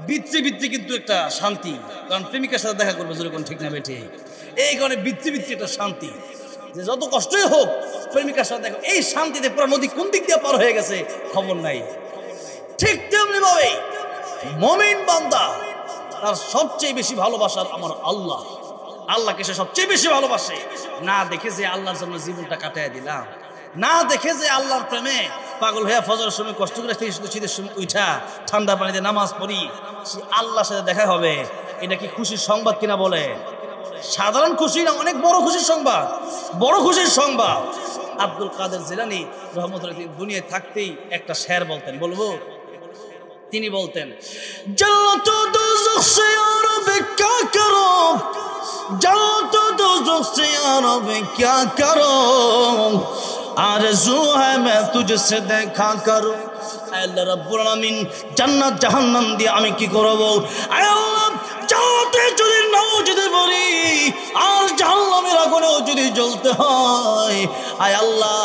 বৃত্তি কিন্তু একটা শান্তি, কারণ প্রেমিকার সাথে দেখা করবে যেরকম ঠিক না বেঠে, এই কারণে বৃত্তি একটা শান্তি, যে যত কষ্টই হোক প্রেমিকার সাথে দেখো, এই শান্তিতে পুরো নদী কোন দিক দিয়ে পার হয়ে গেছে খবর নাই। ঠিক তেমনি ভাবে মুমিন বান্দা তার সবচেয়ে বেশি ভালোবাসার আমার আল্লাহকে সে সবচেয়ে বেশি ভালোবাসে। না দেখে যে আল্লাহর জন্য জীবনটা কাটাইয়া দিলাম, না দেখে যে আল্লাহর প্রেমে পাগল হয়ে ফজরের সময় কষ্ট করে শীতের সময় উঠা ঠান্ডা পানিতে নামাজ পড়ি, সে আল্লাহর সাথে দেখা হবে, এটা কি খুশির সংবাদ কিনা বলে? সাধারণ খুশি না, অনেক বড় খুশির সংবাদ। আব্দুল কাদের জিলানী রহমতুল্লাহ দুনিয়ায় থাকতেই একটা শের বলতেন, বলবো? তিনি বলতেন, জান্নাত ও দোজখ সে ইয়া রব क्या करो, জান্নাত ও দোজখ সে ইয়া রব क्या करो, आरज़ू है मैं तुझसे देखा करूं। আল্লাহ রাব্বুল আলামিন জান্নাত জাহান্নাম দিয়ে আমি কি করব? আল্লাহ জান্নাতে যদি নাও যেতে পারি আর জাহান্নামের আগুনেও যদি জ্বলতে হয়, আয় আল্লাহ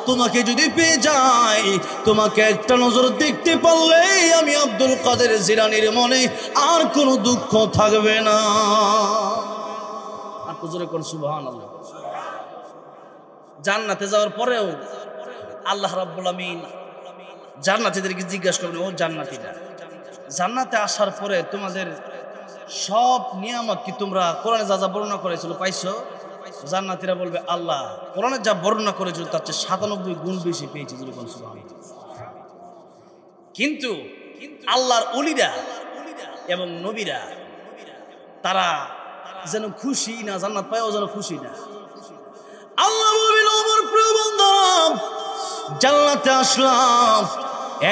তোমাকে যদি পেয়ে যাই, তোমাকে একটা নজর দেখতে পারলেই আমি আব্দুল কাদের জিলানীর মনে আর কোনো দুঃখ থাকবে না। আর জোরে কোন সুবহানাল্লাহ। জান্নাতে যাওয়ার পরেও আল্লাহ রাব্বুল আমিন জান্নাতীদেরকে জিজ্ঞাসা করবেন, ও জান্নাতীরা, জান্নাতে আসার পরে তোমাদের সব নিয়ামত কি তোমরা কোরআনে যা যা বর্ণনা করেছিল পাইছো? জান্নাতীরা বলবে, আল্লাহ কোরআনে যা বর্ণনা করেছিল তার চেয়ে 97 গুণ বেশি পেয়েছি। কিন্তু আল্লাহর ওলিরা এবং নবীরা তারা যেন খুশি না, জান্নাত পায়ও যেন খুশি না। আল্লাহ বলবেন, আমার প্রিয় বান্দারা, জান্নাতে আসলাম,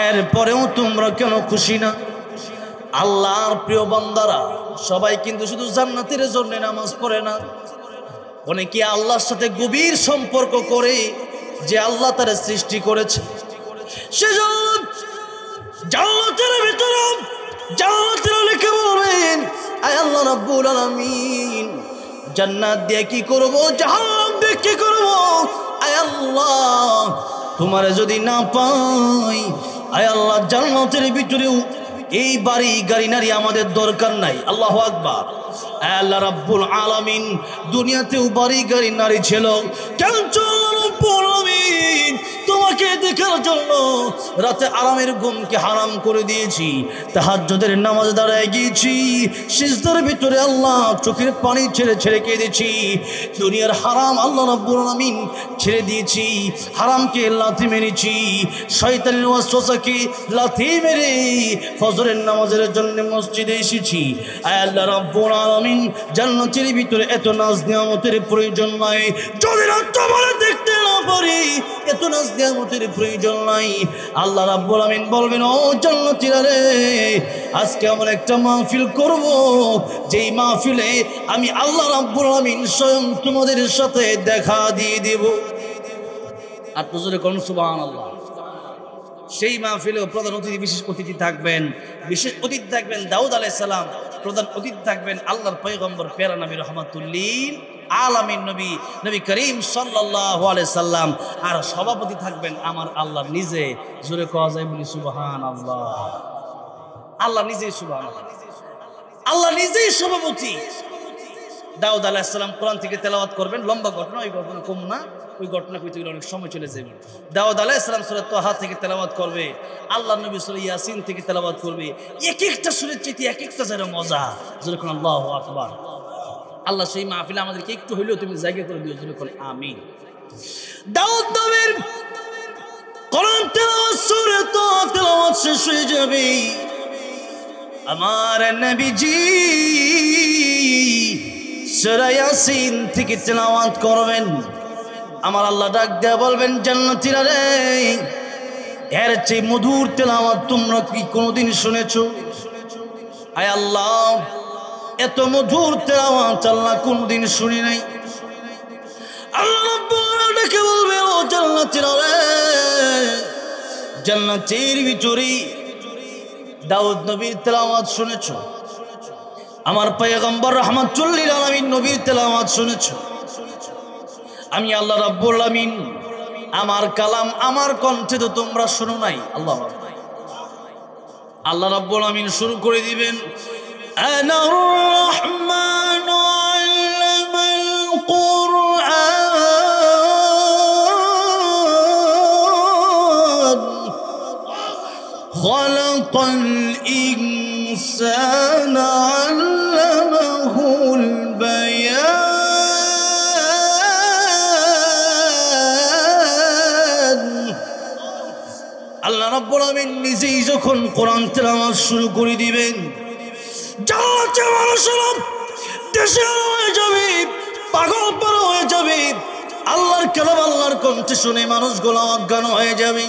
এরপরেও তোমরা কেন খুশি না? আল্লাহর প্রিয় বান্দারা সবাই কিন্তু শুধু জান্নাতের জন্য নামাজ পড়ে না, অনেকে আল্লাহর সাথে গভীর সম্পর্ক করে, যে আল্লাহ তার সৃষ্টি করেছে, সেজন্য জান্নাতের ভিতরে জান্নাতের লেখা বলবেন, আয় আল্লাহ রাব্বুল আলামিন, জান্নাত দিয়ে কি করব, জাহান্নাম দিয়ে কি করব? আয় আল্লাহ তোমারে যদি না পাই, আয় আল্লাহ জান্নাতের ভিতরেও এই বাড়ি গাড়ি নারী আমাদের দরকার নাই। আল্লাহু আকবার। আল্লাহ রাব্বুল আলামিন দুনিয়াতেও বাড়ি গাড়ি নারী ছিল, কেন রাব্বুল আলামিন তোমাকে দেখার জন্য রাতে আরামের ঘুমকে হারাম করে দিয়েছি, তাহাজ্জুদের নামাজ দাঁড়ায় গিয়েছি, সিজদার ভিতরে আল্লাহ চোখের পানি ছেড়ে কেঁদেছি, দুনিয়ার হারাম আল্লাহ রাব্বুল আলামিন ছেড়ে দিয়েছি, হারামকে লাথি মেরেছি, শয়তানের ওয়াসওয়াসাকে লাথি মেরে ফজরের নামাজের জন্য মসজিদে এসেছি। আল্লাহ রাব্বুল আলামিন জান্নাতের ভিতরে এত নাজ নিয়ামতের প্রয়োজন নাই, যদি না তোমারে দেখতে না পারি এত নাজ নিয়ামতের প্রয়োজন নাই। আল্লাহ রাব্বুল আলামিন বলবেন, ও জান্নাতীরা রে, আজকে আমরা একটা মাহফিল করব, যেই মাহফিলে আমি আল্লাহ রাব্বুল আলামিন স্বয়ং তোমাদের সাথে দেখা দিয়ে দেব। আর তো জোরে কোন সুবহানাল্লাহ। সেই মাহফিলে প্রধান অতিথি, বিশেষ অতিথি থাকবেন দাউদ আলাইহিস সালাম, প্রধান অতিথি থাকবেন আল্লাহর পয়গম্বর প্যারা নবী রাহমাতুল লিল আলামিন নবী করিম সাল্লাল্লাহু আলাইহি সাল্লাম, আর সভাপতি থাকবেন আমার আল্লাহ নিজে। জোরে কোয়া যায় বলি সুবহানাল্লাহ। আল্লাহ নিজেই সুবহানাল্লাহ, আল্লাহ নিজেই সভাপতি। দাউদ আলাইহিস সালাম কোরআন থেকে তেলাওয়াত করবেন, লম্বা ঘটনা, ওই ঘটনা কম না, ওই ঘটনা কইতে গেলে অনেক সময় চলে যাবে। দাউদ আলাইহিস সালাম সূরা তাহা থেকে তেলাওয়াত করবে, আল্লাহর নবী সূরা ইয়াসিন থেকে তেলাওয়াত করবে, এক একটা সূরার চাইতে এক একটা যেন মজা। যেরকম আল্লাহু আকবার। আল্লাহ সেই মাহফিলে আমাদেরকে একটু হইলেও তুমি জায়গা করে দিও, যেরকম আমিন। দাউদ নবীর কোরআন তেলাওয়াত সূরা তাহা তেলাওয়াত শেষ হয়ে যাবে, আমার নবীজি সূরা ইয়াসিন থেকে তেলাওয়াত করবেন। আমার আল্লাহ ডাক দেয়া বলবেন, জান্নাতীরা রে, এর চেয়ে মধুর তেলাওয়াত তোমরা কি কোনোদিন শুনেছো? আয় আল্লাহ, এত মধুর তেলাওয়াত আল্লাহ কোনোদিন শুনি নাই। আল্লাহ রাব্বুল আলামিন ডেকে বলবে, ও জান্নাতীরা রে, জান্নাতের ভিতরে দাউদ নবীর তেলাওয়াত শুনেছো, আমার পয়গম্বর রাহমাতুল লিল আলামিন নবীর তেলাওয়াত শুনেছো, আমি আল্লাহ রাব্বুল আমিন আমার কালাম আমার কণ্ঠে তো তোমরা শোনো নাই। আল্লাহ রাব্বুল আমিন শুরু করে দিবেন, আনার রহমান আল্লামাল কুরআন খালাকাল ইনসানা আল্লামাহুল বায়ান। আল্লাহ রাব্বুল আমিন নিজেই যখন কোরআন তেলাওয়াত শুরু করে দিবেন, জান্নাতে মানুষেরা দেশে হয়ে যাবে, পাগল পারা হয়ে যাবে। আল্লাহর কালাম আল্লাহর কণ্ঠে শুনে মানুষগুলো অজ্ঞান হয়ে যাবে।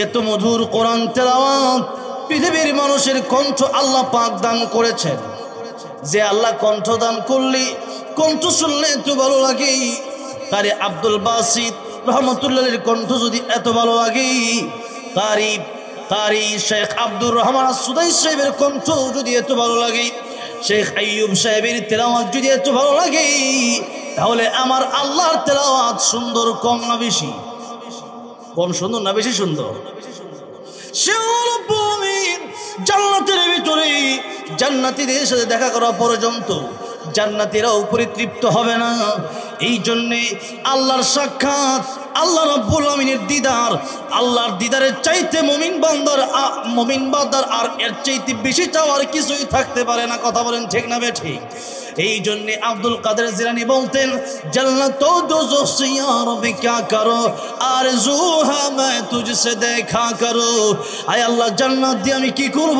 এত মধুর কোরআন তেলাওয়াত পৃথিবীর মানুষের কণ্ঠ আল্লাহ পাক দান করেছেন। যে আল্লাহ কণ্ঠ দান করলে, কণ্ঠ শুনলে এত ভালো লাগে, তারে আব্দুল বাসিত রহমতুল্লাহের কণ্ঠ যদি এত ভালো লাগে, তারি শেখ আব্দুর রহমান সুদাই সাহেবের কণ্ঠ যদি এত ভালো লাগে, শেখ আইয়ুব সাহেবের তেলাওয়াত যদি এত ভালো লাগে, তাহলে আমার আল্লাহর তেলাওয়াত সুন্দর কম না বেশি? কম সুন্দর না বেশি সুন্দর? সে জান্নাতের ভিতরে জান্নাতীদের সাথে দেখা করা পর্যন্ত জান্নাতীরাও পরিতৃপ্ত হবে না। এই জন্যে আল্লাহর সাক্ষাৎ, আল্লাহ রাব্বুল আমিনের দিদার, আল্লাহর দিদারের চাইতে মুমিন বান্দার আর এর চাইতে বেশি চাওয়ার কিছুই থাকতে পারে না। কথা বলেন ঠিক না বেঠিক? এই জন্যে আব্দুল কাদের জিলানী বলতেন, জান্নাত ও দোজখ সে ইয়া রব্বি ক্যা করো আরজু হ্যায় তুঝসে দেখা করো। আয় আল্লাহ, জান্নাত দিয়ে আমি কি করব,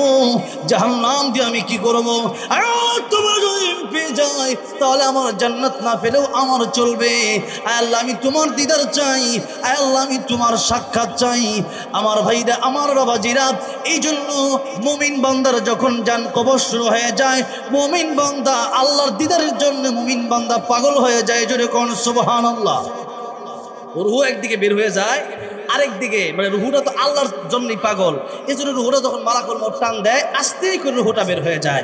জাহান্নাম দিয়ে আমি কি করব? আয় আল্লাহ, তোমার যদি পেয়ে যাই তাহলে আমার জান্নাত না পেলেও আমার চলবে। আয় আল্লাহ, আমি তোমার দিদার চাই। আয় আল্লাহ, আমি তোমার সাক্ষাৎ চাই। আমার ভাইরা, আমার বাবাজিরা, এই জন্য মুমিন বান্দার যখন জান কবর শুরু হয়ে যায়, মুমিন বান্দা আল্লাহর দিদারের জন্য মুমিন বান্দা পাগল হয়ে যায়। জোরে কোন সুবহানাল্লাহ। রুহু একদিকে বের হয়ে যায়, আরেক দিকে মানে রুহুটা তো আল্লাহর জন্যই পাগল। এই জন্য রুহুটা যখন মালাকুল মউত টান দেয়, আস্তেই করে রুহুটা বের হয়ে যায়।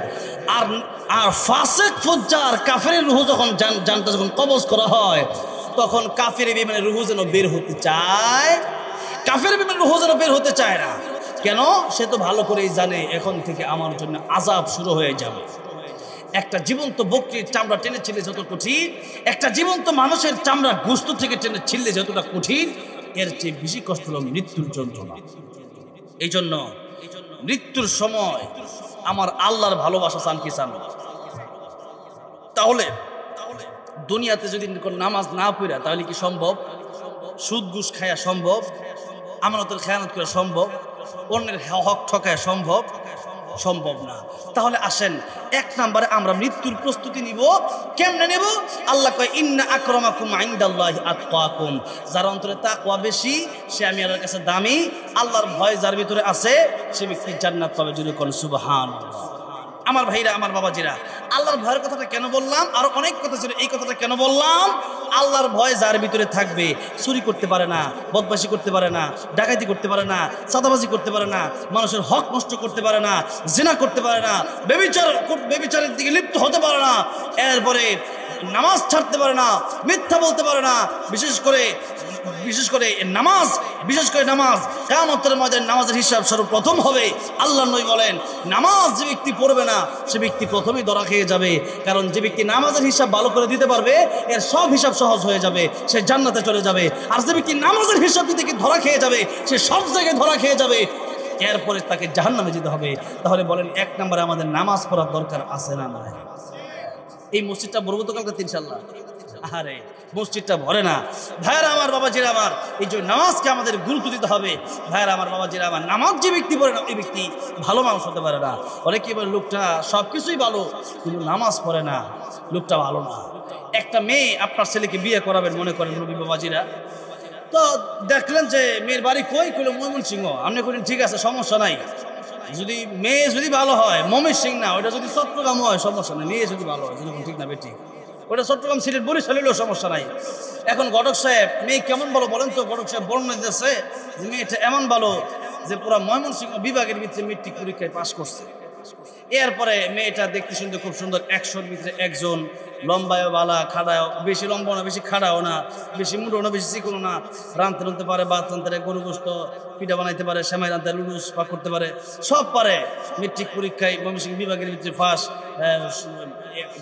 আর ফাসিক ফুজ্জার কাফেরের রুহু যখন জানটা যখন কবজ করা হয়, তখন কাফের বিমানের রুহু যেন বের হতে চায়, কাফের বিমানের রুহু যেন বের হতে চায় না। কেন? সে তো ভালো করেই জানে এখন থেকে আমার জন্য আযাব শুরু হয়ে যাবে। একটা জীবন্ত বকরির চামড়া টেনে ছিঁড়লে যত কঠিন, একটা জীবন্ত মানুষের চামড়া গোশত থেকে টেনে ছিঁড়লে যতটা কঠিন, এর চেয়ে বেশি কষ্ট হলো মৃত্যুর যন্ত্রণা। এই জন্য মৃত্যুর সময় আমার আল্লাহর ভালোবাসা চান কি চান? তাহলে দুনিয়াতে যদি নামাজ না পড়া তাহলে কি সম্ভব? সুদ ঘুষ খায়া সম্ভব? আমানতের খেয়ানত করা সম্ভব? অন্যের হক ঠকায়া সম্ভব? সম্ভব না। তাহলে আসেন, এক নম্বরে আমরা মৃত্যুর প্রস্তুতি নিব। কেমনে নেব? আল্লাহ কয়, ইন্না আকরামাকুম ইনদাল্লাহি আতকাকুম। যার অন্তরে তাকওয়া বেশি, সে আমি আল্লাহর কাছে দামি। আল্লাহর ভয় যার ভিতরে আছে, সে ব্যক্তি জান্নাত পাবে। যদি কোন সুবহানাল্লাহ। আমার ভাইরা, আমার বাবাজিরা, আল্লাহর ভয়ের কথাটা কেন বললাম? আরো অনেক কথা ছিল, এই কথাটা কেন বললাম? আল্লাহর ভয় যার ভিতরে থাকবে, চুরি করতে পারে না, বদমাশি করতে পারে না, ডাকাতি করতে পারে না, চাঁদাবাজি করতে পারে না, মানুষের হক নষ্ট করতে পারে না, জিনা করতে পারে না, ব্যভিচারের দিকে লিপ্ত হতে পারে না, এরপরে নামাজ ছাড়তে পারে না, মিথ্যা বলতে পারে না। বিশেষ করে নামাজ কিয়ামতের ময়দানে নামাজের হিসাব সর্বপ্রথম হবে। আল্লাহ নবী বলেন, নামাজ যে ব্যক্তি পড়বে না সে ব্যক্তি প্রথমেই ধরা খেয়ে যাবে। কারণ যে ব্যক্তি নামাজের হিসাব ভালো করে দিতে পারবে, এর সব হিসাব সহজ হয়ে যাবে, সে জান্নাতে চলে যাবে। আর যে ব্যক্তি নামাজের হিসাব দিতে ধরা খেয়ে যাবে, সে সব জায়গায় ধরা খেয়ে যাবে, এরপরে তাকে জাহান্নামে যেতে হবে। তাহলে বলেন, এক নম্বরে আমাদের নামাজ পড়ার দরকার আছে না নাই? এই মসজিদটা ভরবো তো কালকে ইনশাআল্লাহ। আরে মসজিদটা ভরে না। ভাইয়েরা আমার, বাবাজিরা আমার, এই যে নামাজকে আমাদের গুরুত্ব দিতে হবে। ভাইয়েরা আমার, বাবাজিরা আমার, নামাজ যে ব্যক্তি পড়ে না, এই ব্যক্তি ভালো মানুষ হতে পারে না। অনেকে বলে লোকটা সব কিছুই ভালো, কিন্তু নামাজ পড়ে না, লোকটা ভালো না। একটা মেয়ে আপনার ছেলেকে বিয়ে করাবেন মনে করেন নবী বাবাজিরা, তো দেখলেন যে মেয়ের বাড়ি কই, কইল ময়মনসিংহ। আপনি করেন ঠিক আছে, সমস্যা নাই। যদি মেয়ে যদি ভালো হয়, ময়মনসিংহ না, ওইটা যদি চট্টগ্রাম হয় সমস্যা নেই। মেয়ে যদি ভালো হয়, যেরকম ঠিক না বেটি, ওটা চট্টগ্রাম সিলেট বরিশাল হলেও সমস্যা নাই। এখন ঘটক সাহেব মেয়ে কেমন ভালো বলেন তো? ঘটক সাহেব বর্ণনা দিতেছে মেয়েটা এমন ভালো যে পুরা ময়মনসিংহ বিভাগের ভিতরে মেট্রিক পরীক্ষায় পাশ করছে। এরপরে মেয়েটা দেখতে শুনতে খুব সুন্দর, 100-র ভিতরে একজন, লম্বায় বালা, খাড়াও, বেশি লম্বা না বেশি খাড়াও না, বেশি মুড়ো না বেশি চিকনো না, রাঁধতে পারে, ভাত রাঁধতে, গরু গোস্ত পিঠা বানাইতে পারে, সেমাই রাঁধতে, লুডুস পাক করতে পারে, সব পারে। মেট্রিক পরীক্ষায় ময়মনসিংহ বিভাগের ভিতরে ফার্স্ট,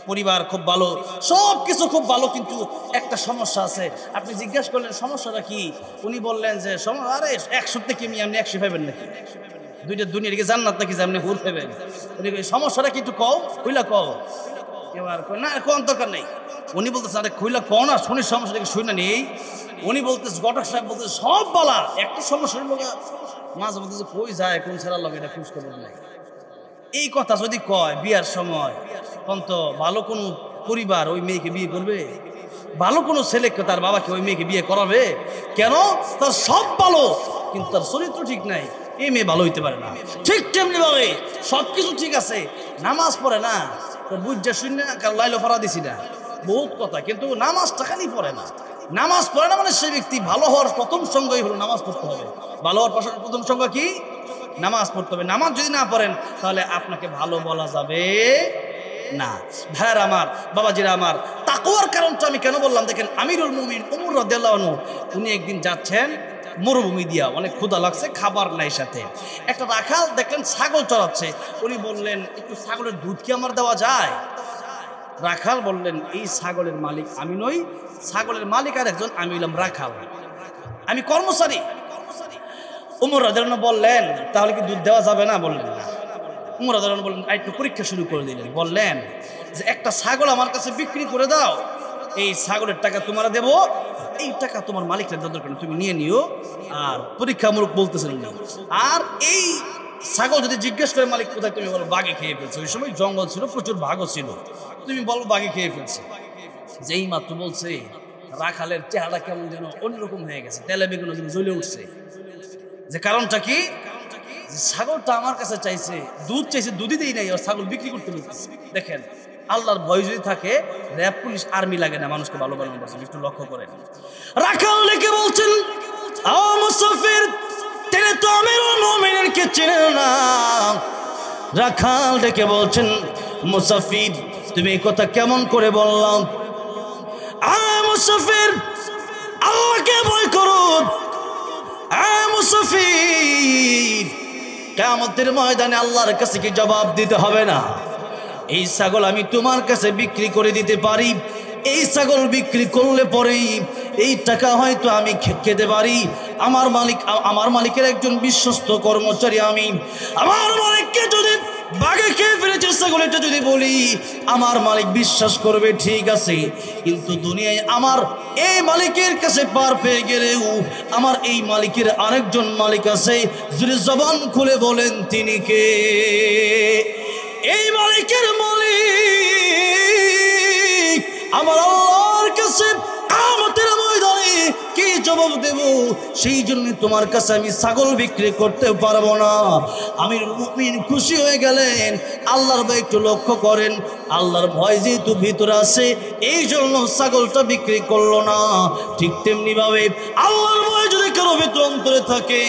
পরিবার খুব ভালো, সব কিছু খুব ভালো। কিন্তু একটা সমস্যা আছে। আপনি জিজ্ঞাসা করলেন সমস্যাটা কি, উনি বললেন যে আরে 100 কি আপনি 100 পাইবেন নাকি, দুইটা দুনিয়ার কি জান্নাত নাকি যে আপনি হুর পাইবেন? উনি সমস্যাটা কি একটু কও, খুইলা কও। এবার না কোন দরকার নেই। উনি বলতেছে আরে খুইলা কও না, শুনি সমস্যাটা কি শুনে নেই। উনি বলতেছে, ঘটক সাহেব বলতেছে সব বলা, একটা সমস্যা মাঝে বলতেছে কই যায় কোন ছেলের লগে এটা খোঁজ খবর নাই। এই কথা যদি কয় বিয়ার সময়, তখন তো ভালো কোনো পরিবার ওই মেয়েকে বিয়ে করবে, ভালো কোনো ছেলেকে তার বাবাকে ওই মেয়েকে বিয়ে করাবে কেন? তার সব ভালো কিন্তু তার চরিত্র ঠিক নাই, এই মেয়ে ভালো হইতে পারে না। ঠিক তেমনি ভাবে সবকিছু ঠিক আছে, নামাজ পড়ে না, তো বুঝা শুন না, কারণ লাইলো ফারা দিছি না, বহুত কথা, কিন্তু নামাজটা খালি পড়ে না। নামাজ পড়ে না মানে সেই ব্যক্তি ভালো হওয়ার প্রথম সঙ্গই হলো নামাজ পড়তে হবে। ভালো হওয়ার প্রথম সঙ্গ কি? নামাজ পড়তে হবে। নামাজ যদি না পড়েন তাহলে আপনাকে ভালো বলা যাবে না। ভাইয়ার আমার, বাবাজিরা আমার, তাকওয়ার কারণটা আমি কেন বললাম দেখেন, আমিরুল মুমিন ওমর রাদিয়াল্লাহু আনহু উনি একদিন যাচ্ছেন মরুভূমি দিয়া, অনেক ক্ষুধা লাগছে, খাবার নাই সাথে। একটা রাখাল দেখলেন ছাগল চড়াচ্ছে, উনি বললেন একটু ছাগলের দুধ কি আমার দেওয়া যায়? রাখাল বললেন এই ছাগলের মালিক আমি নই, ছাগলের মালিক আর একজন, আমি হইলাম রাখাল, আমি কর্মচারী। ওমর রাদিয়াল্লাহু আনহু বললেন তাহলে কি দুধ দেওয়া যাবে না? বললেন না। ওমর রাদিয়াল্লাহু আনহু বললেন একটু পরীক্ষা শুরু করে দিলেন, বললেন যে একটা ছাগল আমার কাছে বিক্রি করে দাও, এই ছাগলের টাকা তোমার দেব, এই টাকা তোমার মালিকের দরকার তুমি নিয়ে নিও। আর পরীক্ষামূলক বলতেছেন উনি। আর এই ছাগল যদি জিজ্ঞেস করে মালিক কোথায়, তুমি বলো বাঘে খেয়ে ফেলছে, ওই সময় জঙ্গল ছিল, প্রচুর ভাগও ছিল, তুমি বলো বাঘে খেয়ে ফেলছে। যেই মাত্র বলছে, রাখালের চেহারা কেমন যেন অন্যরকম হয়ে গেছে, তেলে বেগুন জ্বলে উঠছে। যে কারণটা কি? ছাগলটা আমার কাছে চাইছে, দুধ চাইছে, দুধই দেই নাই, আর ছাগল বিক্রি করতে বলতেছে। দেখেন আল্লাহর ভয় যদি থাকে, র্যাব পুলিশ আর্মি লাগে না মানুষকে ভালো বানানো বলছেন, একটু লক্ষ্য করেন। রাখাল ডেকে বলছেন, ও মুসাফির, তিনি তো আমিরুল মুমিনিনকে চেনে না। রাখাল ডেকে বলছেন, মুসাফির তুমি এই কথা কেমন করে বললাম? মুসাফির আল্লাহকে ভয় করো, মুসাফির কিয়ামতের ময়দানে আল্লাহর কাছে কি জবাব দিতে হবে না? এই ছাগল আমি তোমার কাছে বিক্রি করে দিতে পারি, এই ছাগল বিক্রি করলে পরেই এই টাকা হয়তো আমি খেতে পারি। আমার মালিকের একজন বিশ্বস্ত কর্মচারী আমি, আমার মালিককে যদি বাঘে খেয়ে ফেলেছে ছাগল এটা যদি বলি, আমার মালিক বিশ্বাস করবে ঠিক আছে। কিন্তু দুনিয়ায় আমার এই মালিকের কাছে পার পেয়ে গেলেও আমার এই মালিকের আরেকজন মালিক আছে, যদি জবান খুলে বলেন তিনি কে? এই মালিকের মালিক আমার আল্লাহর কাছে কিয়ামতের ময়দানে কি জবাব দেব? সেই জন্য তোমার কাছে আমি ছাগল বিক্রি করতে পারবো না। আমিরুল মুমিন খুশি হয়ে গেলেন। আল্লাহর ভয় একটু লক্ষ্য করেন, আল্লাহর ভয় যেহেতু ভিতরে আছে এই জন্য ছাগলটা বিক্রি করলো না। ঠিক তেমনি ভাবে আল্লাহর ভয় যদি কারো ভিতরে অন্তরে থাকে,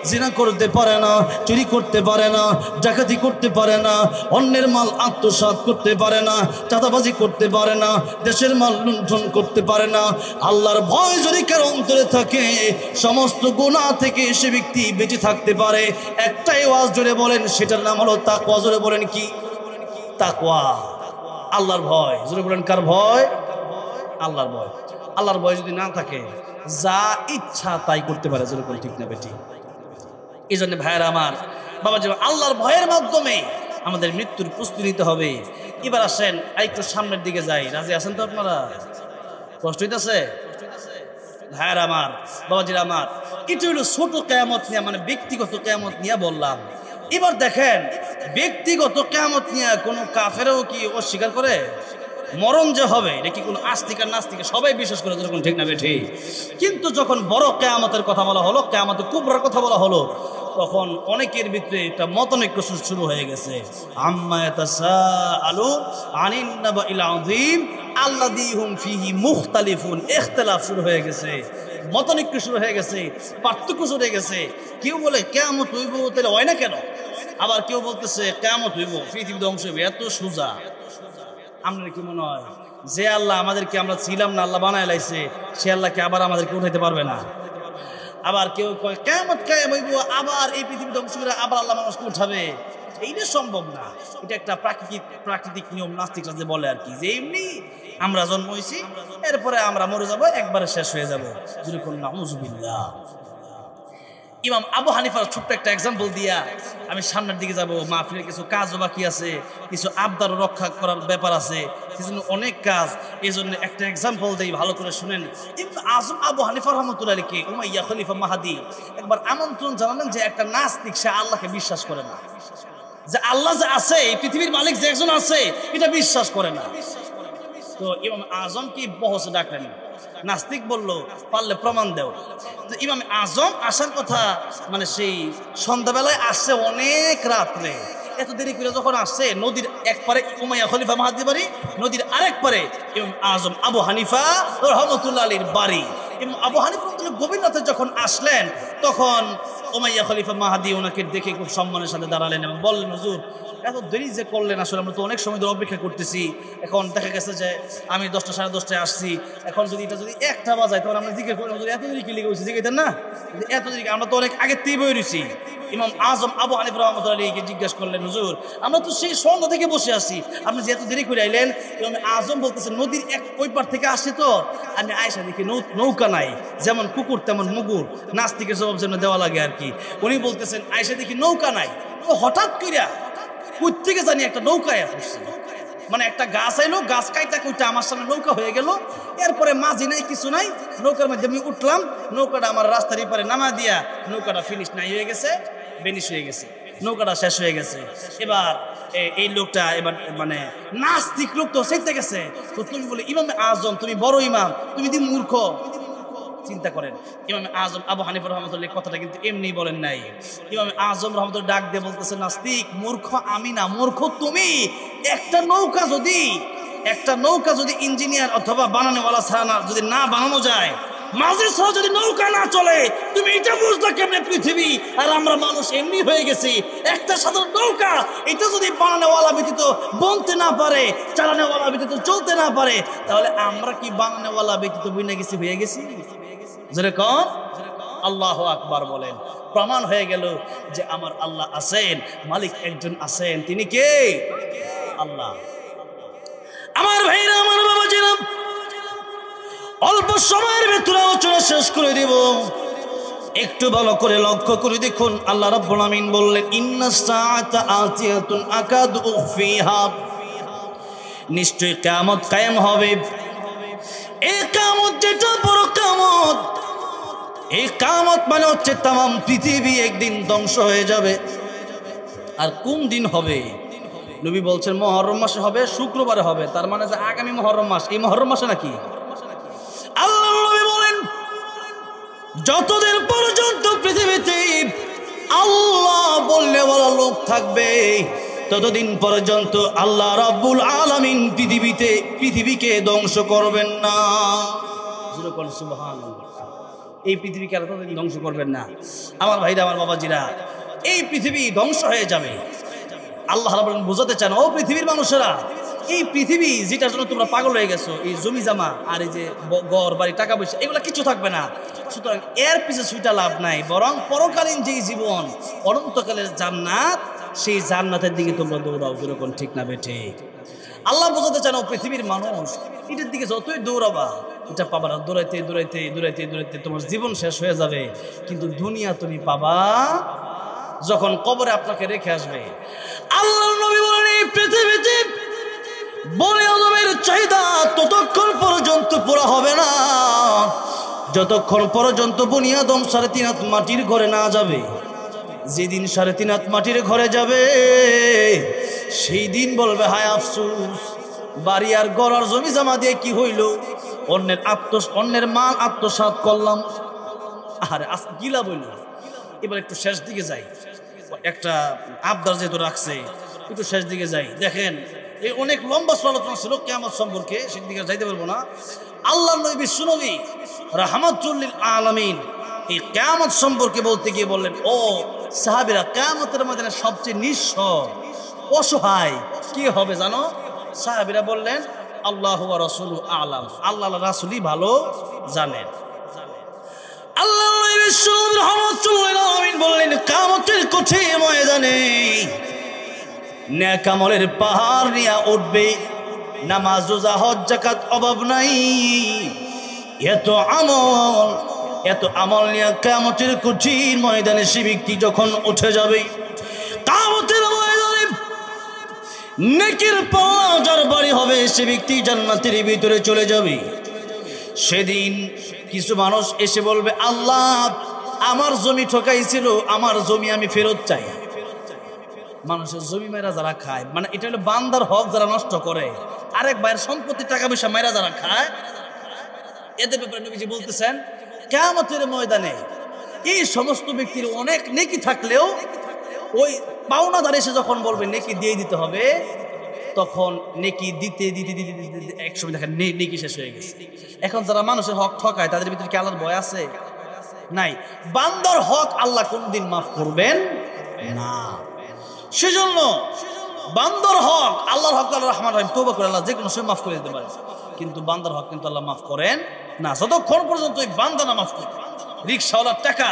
জিনা করতে পারে না, চুরি করতে পারে না, ডাকাতি করতে পারে না, অন্যের মাল আত্মসাৎ করতে পারে না, চাঁদাবাজি করতে পারে না, দেশের মাল লুণ্ঠন করতে পারে না, আল্লাহর ভয় যদি কারো অন্তরে থাকে, সমস্ত গুনাহ থেকে সে ব্যক্তি বেঁচে থাকতে পারে। একটাই ওয়াজ জোরে বলেন, সেটার নাম হলো তাকওয়া। জোরে বলেন কি? তাকওয়া, আল্লাহর ভয়। জোরে বলেন কার ভয়? আল্লাহর ভয়। আল্লাহর ভয় যদি না থাকে, যা ইচ্ছা তাই করতে পারে। জোরে বলেন ঠিক না বেটি? এই জন্য ভাইয়েরা আমার, বাবা যে আল্লাহর ভয়ের মাধ্যমে আমাদের মৃত্যুর প্রস্তুতি নিতে হবে। এবার আসেন একটু সামনের দিকে যাই। রাজি আছেন তো আপনারা? কষ্ট হইতেছে ভাইয়েরা আমার, বাবাজিরা আমার? এটা হলো ছোট কিয়ামত নিয়ে, মানে ব্যক্তিগত কিয়ামত নিয়ে বললাম। এবার দেখেন ব্যক্তিগত কিয়ামত নিয়ে কোনো কাফেরও কি অস্বীকার করে? মরণ যে হবে এটা কি কোনো আস্তিক আর নাস্তিক সবাই বিশ্বাস করে, যখন ঠিক না বেঠি? কিন্তু যখন বড় কিয়ামতের কথা বলা হলো, কিয়ামতের কুবরার কথা বলা হলো, তখন অনেকের ভিতরে একটা মতনৈক্য শুরু হয়ে গেছে। আম্মা ইয়াতাসাআলুন আনিন নাবাইল আযীম আল্লাযী হুম ফীহি মুখতালিফুন। ইখতিলাফ শুরু হয়ে গেছে, মতনৈক্য শুরু হয়ে গেছে, পার্থক্য শুরু হয়ে গেছে। কেউ বলে কিয়ামত হইব, তাহলে হয় না কেন? আবার কেউ বলতেছে কিয়ামত হইব, পৃথিবী ধ্বংস হইব, এত সোজা। আপনার কি মনে হয় যে আল্লাহ আমাদেরকে, আমরা ছিলাম না, আল্লাহ বানায় লাইছে, সে আল্লাহকে আবার আমাদেরকে উঠাইতে পারবে না? আবার কেউ কয় কিয়ামত কায়েম হইব, আবার এই পৃথিবী ধ্বংস করে আবার আল্লাহ মানুষকে উঠাবে। এইটা সম্ভব না। এটা একটা প্রাকৃতিক নিয়ম, নাস্তিকরা যে বলে আর কি, যে এমনি আমরা জন্ম হয়েছি, এরপরে আমরা মরে যাব, একবারে শেষ হয়ে যাব। যেরকম নাউযুবিল্লাহ। ইমাম আবু হানিফার ছোট্ট একটা এক্সাম্পল দিয়া আমি সামনের দিকে যাব। মাহফিলের কিছু কাজও বাকি আছে, কিছু আবদার রক্ষা করার ব্যাপার আছে, সেজন্য অনেক কাজ। এই জন্য একটা এক্সাম্পল দেই, ভালো করে শুনেন। ইবনে আজম আবু হানিফা রাহমাতুল্লাহ আলাইহি উমাইয়া খলিফা মাহদী একবার আমন্ত্রণ জানালেন যে একটা নাস্তিক, সে আল্লাহকে বিশ্বাস করে না, যে আল্লাহ যে আছে, এই পৃথিবীর মালিক যে একজন আছে, এটা বিশ্বাস করে না। তো ইমাম আজম কি বহসে ডাকলেন। নাস্তিক বলল, পারলে প্রমাণ দেও। তো ইমাম আজম আসার কথা, মানে সেই সন্ধ্যাবেলায় আসছে, অনেক রাত্রে, এত দেরি করে যখন আসছে, নদীর এক পারে উমাইয়া খলিফা মাহদী বাড়ি, নদীর আরেক পারে ইমাম আজম আবু হানিফা রাহমাতুল্লাহ আলাইহির বাড়ি। ইমাম আবু হানিফা গভীর রাতে যখন আসলেন, তখন উমাইয়া খলিফা মাহদী ওনাকে দেখে খুব সম্মানের সাথে দাঁড়ালেন এবং বললেন, হুজুর এত দেরি যে করলেন, আসলে আমরা তো অনেক সময় ধরে অপেক্ষা করতেছি। এখন দেখা গেছে যে আমি 10টা সাড়ে 10টায় আসছি, এখন যদি এটা যদি 1টা বাজায়, তখন আমরা জিজ্ঞেস করলাম, এত দেরি কি লিখে হয়েছে, জিজ্ঞেস না, এত দেরি, আমরা তো অনেক আগের থেকে বই রয়েছি। ইমাম আজম আবু হানিফা রাহমাতুল্লাহ আলাইহি জিজ্ঞেস করলেন, হুজুর আমরা তো সেই সন্ধ্যা থেকে বসে আছি, আপনি যে এত দেরি করে আইলেন? ইমাম আজম বলতেছেন, নদীর ওই পার থেকে আসছি তো, আমি আয়েশা দেখি নৌকা নাই, যেমন কুকুর তেমন মুগুর, নাস্তিকের জবাব যেন দেওয়া লাগে আর কি। উনি বলতেছেন, আয়েশা দেখি নৌকা নাই, তো হঠাৎ কইরা কই থেকে জানি একটা নৌকায় আসছে, মানে একটা গাছ আইলো, গাছ কাইটা কইটা আমার সামনে নৌকা হয়ে গেল। এরপরে মাঝি নাই, কিছু নাই, নৌকার মধ্যে আমি উঠলাম, নৌকাটা আমার রাস্তার এপারে নামা দিয়া নৌকাটা ফিনিশ নাই হয়ে গেছে, বেনিশ হয়ে গেছে, নৌকাটা শেষ হয়ে গেছে। এবার এই লোকটা এবার মানে নাস্তিক লোক তো সেটা গেছে। তো তুমি বলে, ইমাম আজম তুমি বড় ইমাম, তুমি দি মূর্খ। চিন্তা করেন, ইমাম আজম আবু হানিফা রাহমাতুল্লাহ কথাটা কিন্তু এমনি বলেন নাই। ইমাম আজম রাহমাতুল্লাহ ডাক দিয়ে বলতেছে, নাস্তিক, মূর্খ আমি না, মূর্খ তুমি। একটা নৌকা যদি ইঞ্জিনিয়ার অথবা বানানোওয়ালা ছাড়া যদি না বানানো যায়, মাঝি ছাড়া যদি নৌকা না চলে, তুমি এটা বুঝলে কেমনে পৃথিবী আর আমরা মানুষ এমনি হয়ে গেছি। একটা সাধারণ নৌকা, এটা যদি বানানোওয়ালা ব্যতীত বনতে না পারে, চালানোওয়ালা ব্যতীত চলতে না পারে, তাহলে আমরা কি বানানোওয়ালা ব্যতীত বুঝে গেছি, হয়ে গেছি? যেরকম আল্লাহু আকবার বলেন, প্রমাণ হয়ে গেল যে আমার আল্লাহ আছেন, মালিক একজন আছেন। তিনি কে? আল্লাহ। আমার ভাইরা, আমার বাবাজিরা, অল্প সময়ের ভিতরে আলোচনা শেষ করে দেব। একটু ভালো করে লক্ষ্য করে দেখুন, আল্লাহ রাব্বুল আমিন বললেন, ইন্নাস সাআতা আতিয়াতুন আকাদু উখফিহা, নিশ্চয়ই কিয়ামত কায়েম হবে। এই কিয়ামত যেটা বড় কিয়ামত, এই কিয়ামত মানে হচ্ছে তাম পৃথিবী একদিন ধ্বংস হয়ে যাবে। আর কোন দিন হবে? নবী বলছেন মুহররম মাসে হবে, শুক্রবারে হবে। তার মানে যে আগামী মুহররম মাস, এই মুহররম মাসে নাকি? আল্লাহ নবী বলেন, যতদিন পর্যন্ত পৃথিবীতে আল্লাহ বললে বলা লোক থাকবে, ততদিন পর্যন্ত আল্লাহ রাব্বুল আলামিন পৃথিবীকে ধ্বংস করবেন না। সুবহানাল্লাহ। এই পৃথিবীকে আর ততদিন ধ্বংস করবেন না। আমার ভাইরা, আমার বাবাজিরা, এই পৃথিবী ধ্বংস হয়ে যাবে। আল্লাহ রাব্বুল আলামিন বোঝাতে চান, ও পৃথিবীর মানুষেরা, এই পৃথিবী যেটার জন্য তোমরা পাগল হয়ে গেছো, এই জমি জামা আর এই যে ঘর বাড়ি টাকা পয়সা, এগুলো কিছু থাকবে না। সুতরাং এর পিছে ছুটা লাভ নাই, বরং পরকালীন যেই জীবন, অনন্তকালের জান্নাত, সেই জান্নাতের দিকে তোমরা দৌড়াও। যেরকম ঠিক না বেঠে? আল্লাহ বোঝাতে চান, ও পৃথিবীর মানুষ, এটার দিকে যতই দৌড়াবা, এটা পাবা না। দৌড়াইতে দৌড়াইতে দৌড়াইতে দৌড়াইতে তোমার জীবন শেষ হয়ে যাবে। কিন্তু দুনিয়া তুমি পাবা যখন কবরে আপনাকে রেখে আসবে। আল্লাহ নবী বলেন, এই পৃথিবীতে বনে আদমের চাহিদা ততক্ষণ পর্যন্ত পুরা হবে না, যতক্ষণ পর্যন্ত বনি আদম 3.5 হাত মাটির ঘরে না যাবে। যেদিন 3.5 হাত মাটির ঘরে যাবে, সেই দিন বলবে, হায় আফসোস, বাড়ি আর ঘর আর জমি জমা দিয়ে কি হইল? অন্যের মাল আত্মসাৎ করলাম। আরে গিলা বইল। এবার একটু শেষ দিকে যাই, একটা আবদার যেহেতু রাখছে, একটু শেষ দিকে যাই। দেখেন, এই অনেক লম্বা আলোচনা ছিল কিয়ামত সম্পর্কে, সেদিকে যাইতে পারবো না। আল্লাহ নবী বিশ্বনবী রাহমাতুল লিল আলামিন এই কিয়ামত সম্পর্কে বলতে গিয়ে বললেন, ও সাহাবীরা কিয়ামতের ময়দানে সবচেয়ে নিঃস্ব অসহায় কি হবে জানো? সাহাবীরা বললেন আল্লাহু ওয়া রাসূলু আ'লাম, আল্লাহ রাসূলই ভালো জানেন। আল্লাহ নবী বিশ্বনবী রাহমাতুল্লাহ আলামিন বললেন কিয়ামতের কঠিন ময়দানে নেক আমলের পাহাড় নিয়ে উঠবে, নামাজ রোজা হজ যাকাত অভাব নাই, এত আমল নিয়ে কিয়ামতের কঠিন ময়দানে সে ব্যক্তি যখন উঠে যাবে, কিয়ামতের ময়দানে নেকির পাওয়া যার বাড়ি হবে সে ব্যক্তি জান্নাতের ভিতরে চলে যাবে। সেদিন কিছু মানুষ এসে বলবে আল্লাহ আমার জমি ঠকাইছিল, আমার জমি আমি ফেরত চাই। মানুষের জমি মেরা যারা খায়, মানে এটা হলো বান্দার হক যারা নষ্ট করে, আরেক ভাইয়ের সম্পত্তি টাকা পয়সা মেরা যারা খায়, এদের ব্যাপারে নবীজি বলতেছেন কিয়ামতের ময়দানে এই সমস্ত ব্যক্তির অনেক নেকি থাকলেও ওই পাওনাদার এসে যখন বলবে নেকি দিয়ে দিতে হবে, তখন নেকি দিতে দিতে দিতে দিতে একসময় দেখেন নেকি শেষ হয়ে গেছে। এখন যারা মানুষের হক ঠকায় তাদের ভিতরে কি আল্লাহর ভয় আছে? নাই। বান্দার হক আল্লাহ কোনদিন মাফ করবেন না। সেজন্য বান্দার হক আল্লাহর হক আল্লাহ রহমান রহিম, তওবা করে আল্লাহ যে কোনো সময় মাফ করে দিতে পারে, কিন্তু বান্দার হক কিন্তু আল্লাহ মাফ করেন না যতক্ষণ পর্যন্ত ওই বান্দা না মাফ করে। রিক্সাওয়ালার টাকা,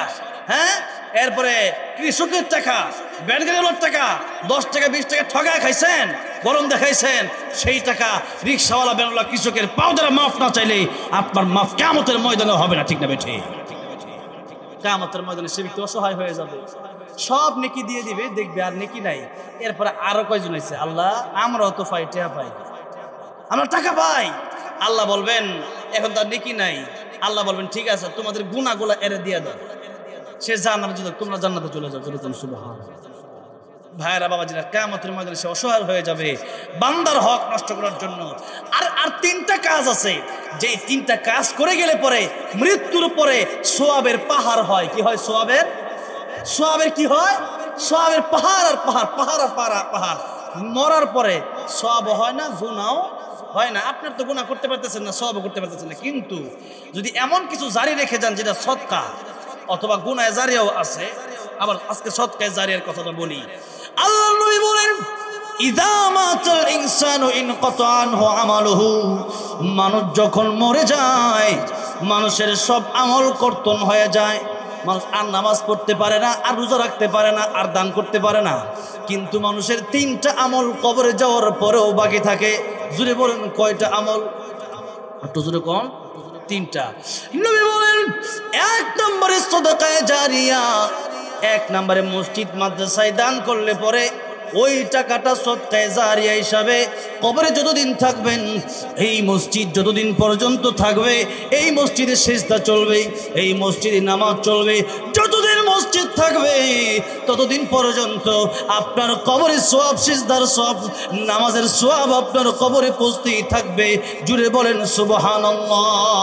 হ্যাঁ, এরপরে কৃষকের টাকা, ব্যাটগাড়িওয়ালার টাকা 10 টাকা 20 টাকা ঠগায় খাইছেন, গরম দেখাইছেন, সেই টাকা রিক্সাওয়ালা ব্যাটওয়ালা কৃষকের পাও দ্বারা মাফ না চাইলে আপনার মাফ কিয়ামতের ময়দানে হবে না, ঠিক না বেঠে? কিয়ামতের ময়দানে সে ব্যক্তি অসহায় হয়ে যাবে, সব নেকি দিয়ে দিবে, দেখবে আর নেকি নাই। এরপরে আরো কয়জন হয়েছে আল্লাহ আমরাও তো পাই, টাকা পাই, আমরা টাকা পাই। আল্লাহ বলবেন এখন তার নেকি নাই, আল্লাহ বলবেন ঠিক আছে তোমাদের গুনাহগুলো এরে দিয়ে দাও, সে জান্নাতে যাবে, তোমরা জান্নাতে চলে যাও। সুবহানাল্লাহ। ভাইরা বাবাজিরা, কিয়ামতের ময়দানে সে অসহায় হয়ে যাবে বান্দার হক নষ্ট করার জন্য। আর তিনটা কাজ আছে, যে তিনটা কাজ করে গেলে পরে মৃত্যুর পরে সওয়াবের পাহাড় হয়। কি হয়? সওয়াবের কি হয়? সওয়াবের পাহাড় আর পাহাড়, পাহাড় আর পাহাড়। মরার পরে সওয়াব হয় না, গুনাহও হয় না। আপনার তো গুনাহ করতে পারতেছেন না, সওয়াবও করতে পারতেছেন না, কিন্তু যদি এমন কিছু জারি রেখে যান যেটা সদকা অথবা গুনাহে জারিয়াও আছে। আবার আজকে সদকায়ে জারিয়ার কথাটা বলি। আল্লাহ নবী বলেন ইযা মাতাল ইনসানু ইনকাতা আনহু আমালুহু, মানুষ যখন মরে যায় মানুষের সব আমল কর্তন হয়ে যায়। মানুষ আর নামাজ পড়তে পারে না, আর রোজা রাখতে পারে না, আর দান করতে পারে না, কিন্তু মানুষের তিনটা আমল কবরে যাওয়ার পরেও বাকি থাকে। জুড়ে বলেন কয়টা আমল? একটু জুড়ে কোন? তিনটা। নবী বলেন 1 নম্বরে সাদাকায়ে জারিয়া, 1 নম্বরে মসজিদ মাদ্রাসায় দান করলে পরে ওই টাকাটা সদকায়ে জারিয়া হিসাবে কবরে যতদিন থাকবেন, এই মসজিদ যতদিন পর্যন্ত থাকবে, এই মসজিদে সিজদা চলবে, এই মসজিদে নামাজ চলবে, যতদিন মসজিদ থাকবে ততদিন পর্যন্ত আপনার কবরে সওয়াব, সিজদার সওয়াব, নামাজের সওয়াব আপনার কবরে পৌঁছতেই থাকবে। জুড়ে বলেন সুবহানাল্লাহ।